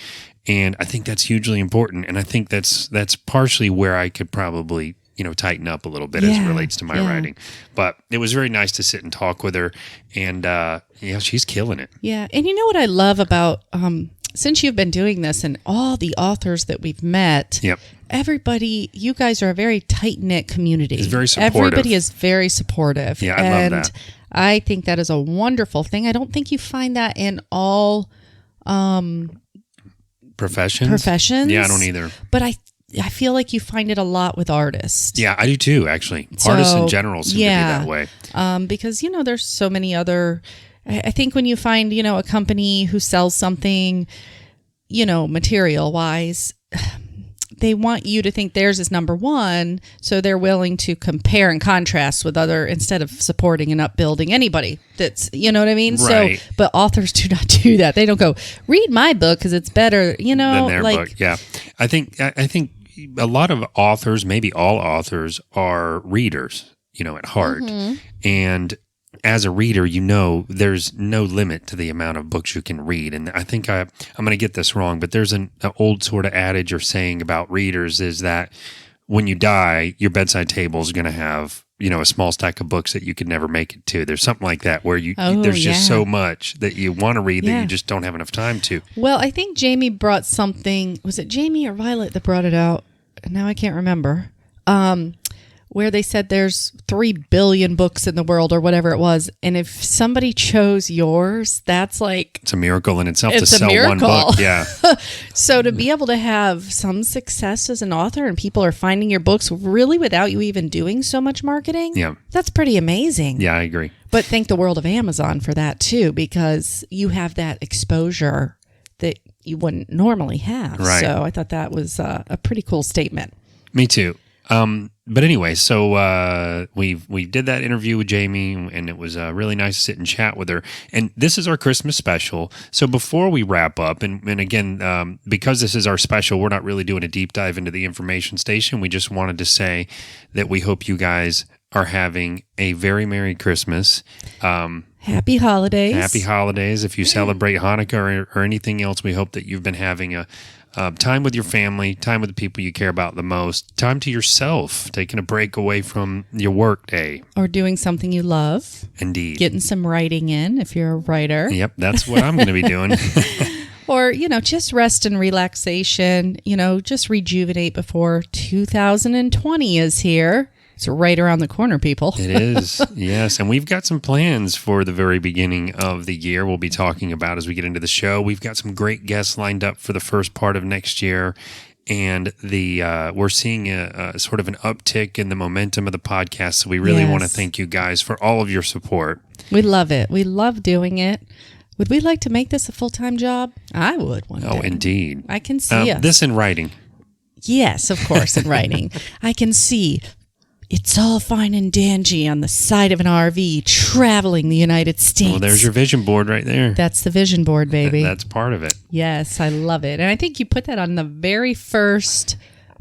and I think that's hugely important. And I think that's partially where I could probably, tighten up a little bit as it relates to my writing. But it was very nice to sit and talk with her, and she's killing it. Yeah, and you know what I love about since you've been doing this and all the authors that we've met, everybody, you guys are a very tight-knit community. It's very supportive. Everybody is very supportive. Yeah, I love that. I think that is a wonderful thing. I don't think you find that in all professions. Yeah, I don't either. But I feel like you find it a lot with artists. Yeah, I do too, actually. Artists in general seem to be that way. Because, there's so many other... I think when you find, a company who sells something, material-wise, they want you to think theirs is number one, so they're willing to compare and contrast with other instead of supporting and upbuilding anybody. That's, you know what I mean? Right. So, but authors do not do that. They don't go, read my book because it's better, than their book. Yeah. I think a lot of authors, maybe all authors, are readers, at heart. Mm-hmm. And as a reader, there's no limit to the amount of books you can read. And I think I'm going to get this wrong, but there's an old sort of adage or saying about readers is that when you die, your bedside table is going to have, a small stack of books that you could never make it to. There's something like that where there's just so much that you want to read that you just don't have enough time to. Well, I think Jaimie brought something. Was it Jaimie or Violet that brought it out? Now I can't remember. Where they said there's 3 billion books in the world or whatever it was. And if somebody chose yours, that's like... It's a miracle in itself to it's a sell miracle. one book. Yeah. So to be able to have some success as an author and people are finding your books really without you even doing so much marketing, that's pretty amazing. Yeah, I agree. But thank the world of Amazon for that too, because you have that exposure that you wouldn't normally have. Right. So I thought that was a pretty cool statement. Me too. But anyway, so we did that interview with Jaimie, and it was really nice to sit and chat with her. And this is our Christmas special. So before we wrap up, and again, because this is our special, we're not really doing a deep dive into the information station. We just wanted to say that we hope you guys are having a very Merry Christmas. Happy holidays. Happy holidays. If you celebrate Hanukkah or anything else, we hope that you've been having a time with your family, time with the people you care about the most, time to yourself, taking a break away from your work day. Or doing something you love. Indeed. Getting some writing in if you're a writer. Yep, that's what I'm going to be doing. Or, just rest and relaxation, just rejuvenate before 2020 is here. It's right around the corner, people. It is, yes. And we've got some plans for the very beginning of the year we'll be talking about as we get into the show. We've got some great guests lined up for the first part of next year. And we're seeing a sort of an uptick in the momentum of the podcast. So we really want to thank you guys for all of your support. We love it. We love doing it. Would we like to make this a full-time job? I would one day. Oh, indeed. I can see us. This in writing. Yes, of course, in writing. I can see... It's all fine and dandy on the side of an RV traveling the United States. Well, there's your vision board right there. That's the vision board, baby. That's part of it. Yes, I love it. And I think you put that on the very first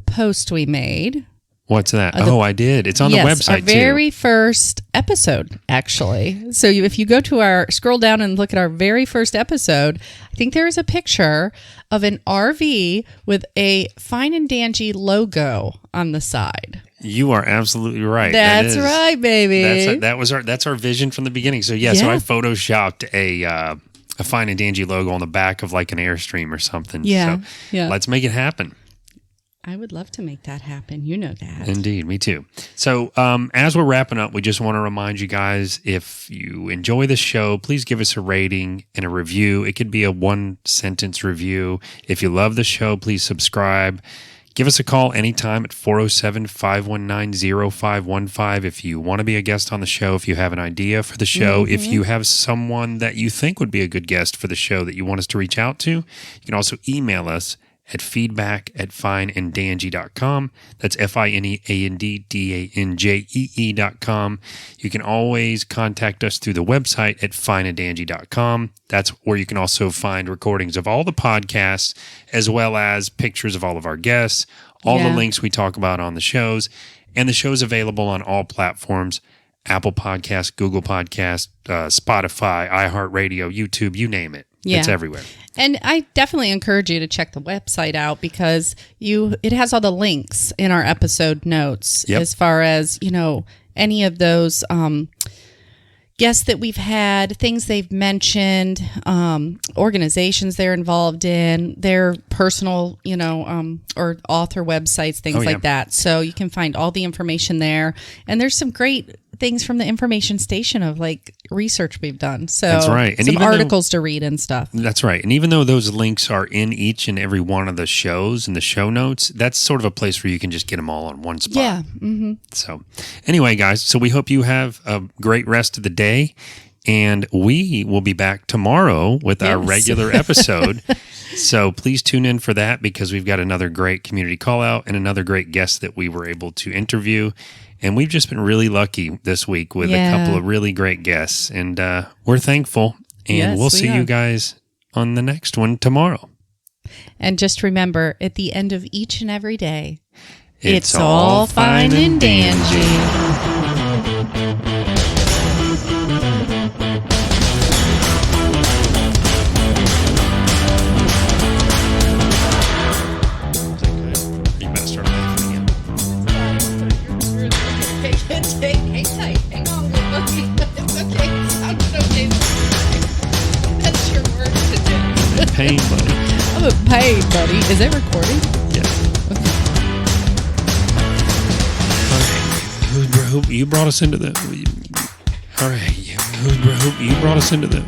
post we made. What's that? I did. It's on the website, our very first episode, actually. So if you go to scroll down and look at our very first episode, I think there is a picture of an RV with a Fine and Dangy logo on the side. You are absolutely right. That's right, baby. That's our vision from the beginning. So so I photoshopped a Fine and Dangy logo on the back of like an Airstream or something. Yeah, So yeah. let's make it happen. I would love to make that happen. You know that. Indeed, me too. So as we're wrapping up, we just want to remind you guys, if you enjoy the show, please give us a rating and a review. It could be a 1-sentence review. If you love the show, please subscribe. Give us a call anytime at 407-519-0515 if you want to be a guest on the show, if you have an idea for the show, if you have someone that you think would be a good guest for the show that you want us to reach out to. You can also email us at feedback@fineanddangy.com. That's FINEANDDANJEE.com. You can always contact us through the website at fineanddangy.com. That's where you can also find recordings of all the podcasts, as well as pictures of all of our guests, all the links we talk about on the shows. And the show's available on all platforms: Apple Podcasts, Google Podcasts, Spotify, iHeartRadio, YouTube, you name it. Yeah. It's everywhere. And I definitely encourage you to check the website out, because it has all the links in our episode notes as far as, any of those guests that we've had, things they've mentioned, organizations they're involved in, their personal, or author websites, things like that. So you can find all the information there. And there's some great things from the information station of like research we've done. So that's right. And some articles to read and stuff. That's right. And even though those links are in each and every one of the shows and the show notes, that's sort of a place where you can just get them all on one spot. Yeah. Mm-hmm. So anyway, guys, so we hope you have a great rest of the day, and we will be back tomorrow with our regular episode. So please tune in for that, because we've got another great community call out and another great guest that we were able to interview. And we've just been really lucky this week with a couple of really great guests. And we're thankful. And we'll see you guys on the next one tomorrow. And just remember, at the end of each and every day, it's all fine and dandy. Hang on, okay, sounded okay. That's your word today. Pain, buddy. I'm a pain, buddy. Is it recording? Yeah. Okay. Who you brought us into the... All right. Who you brought us into the...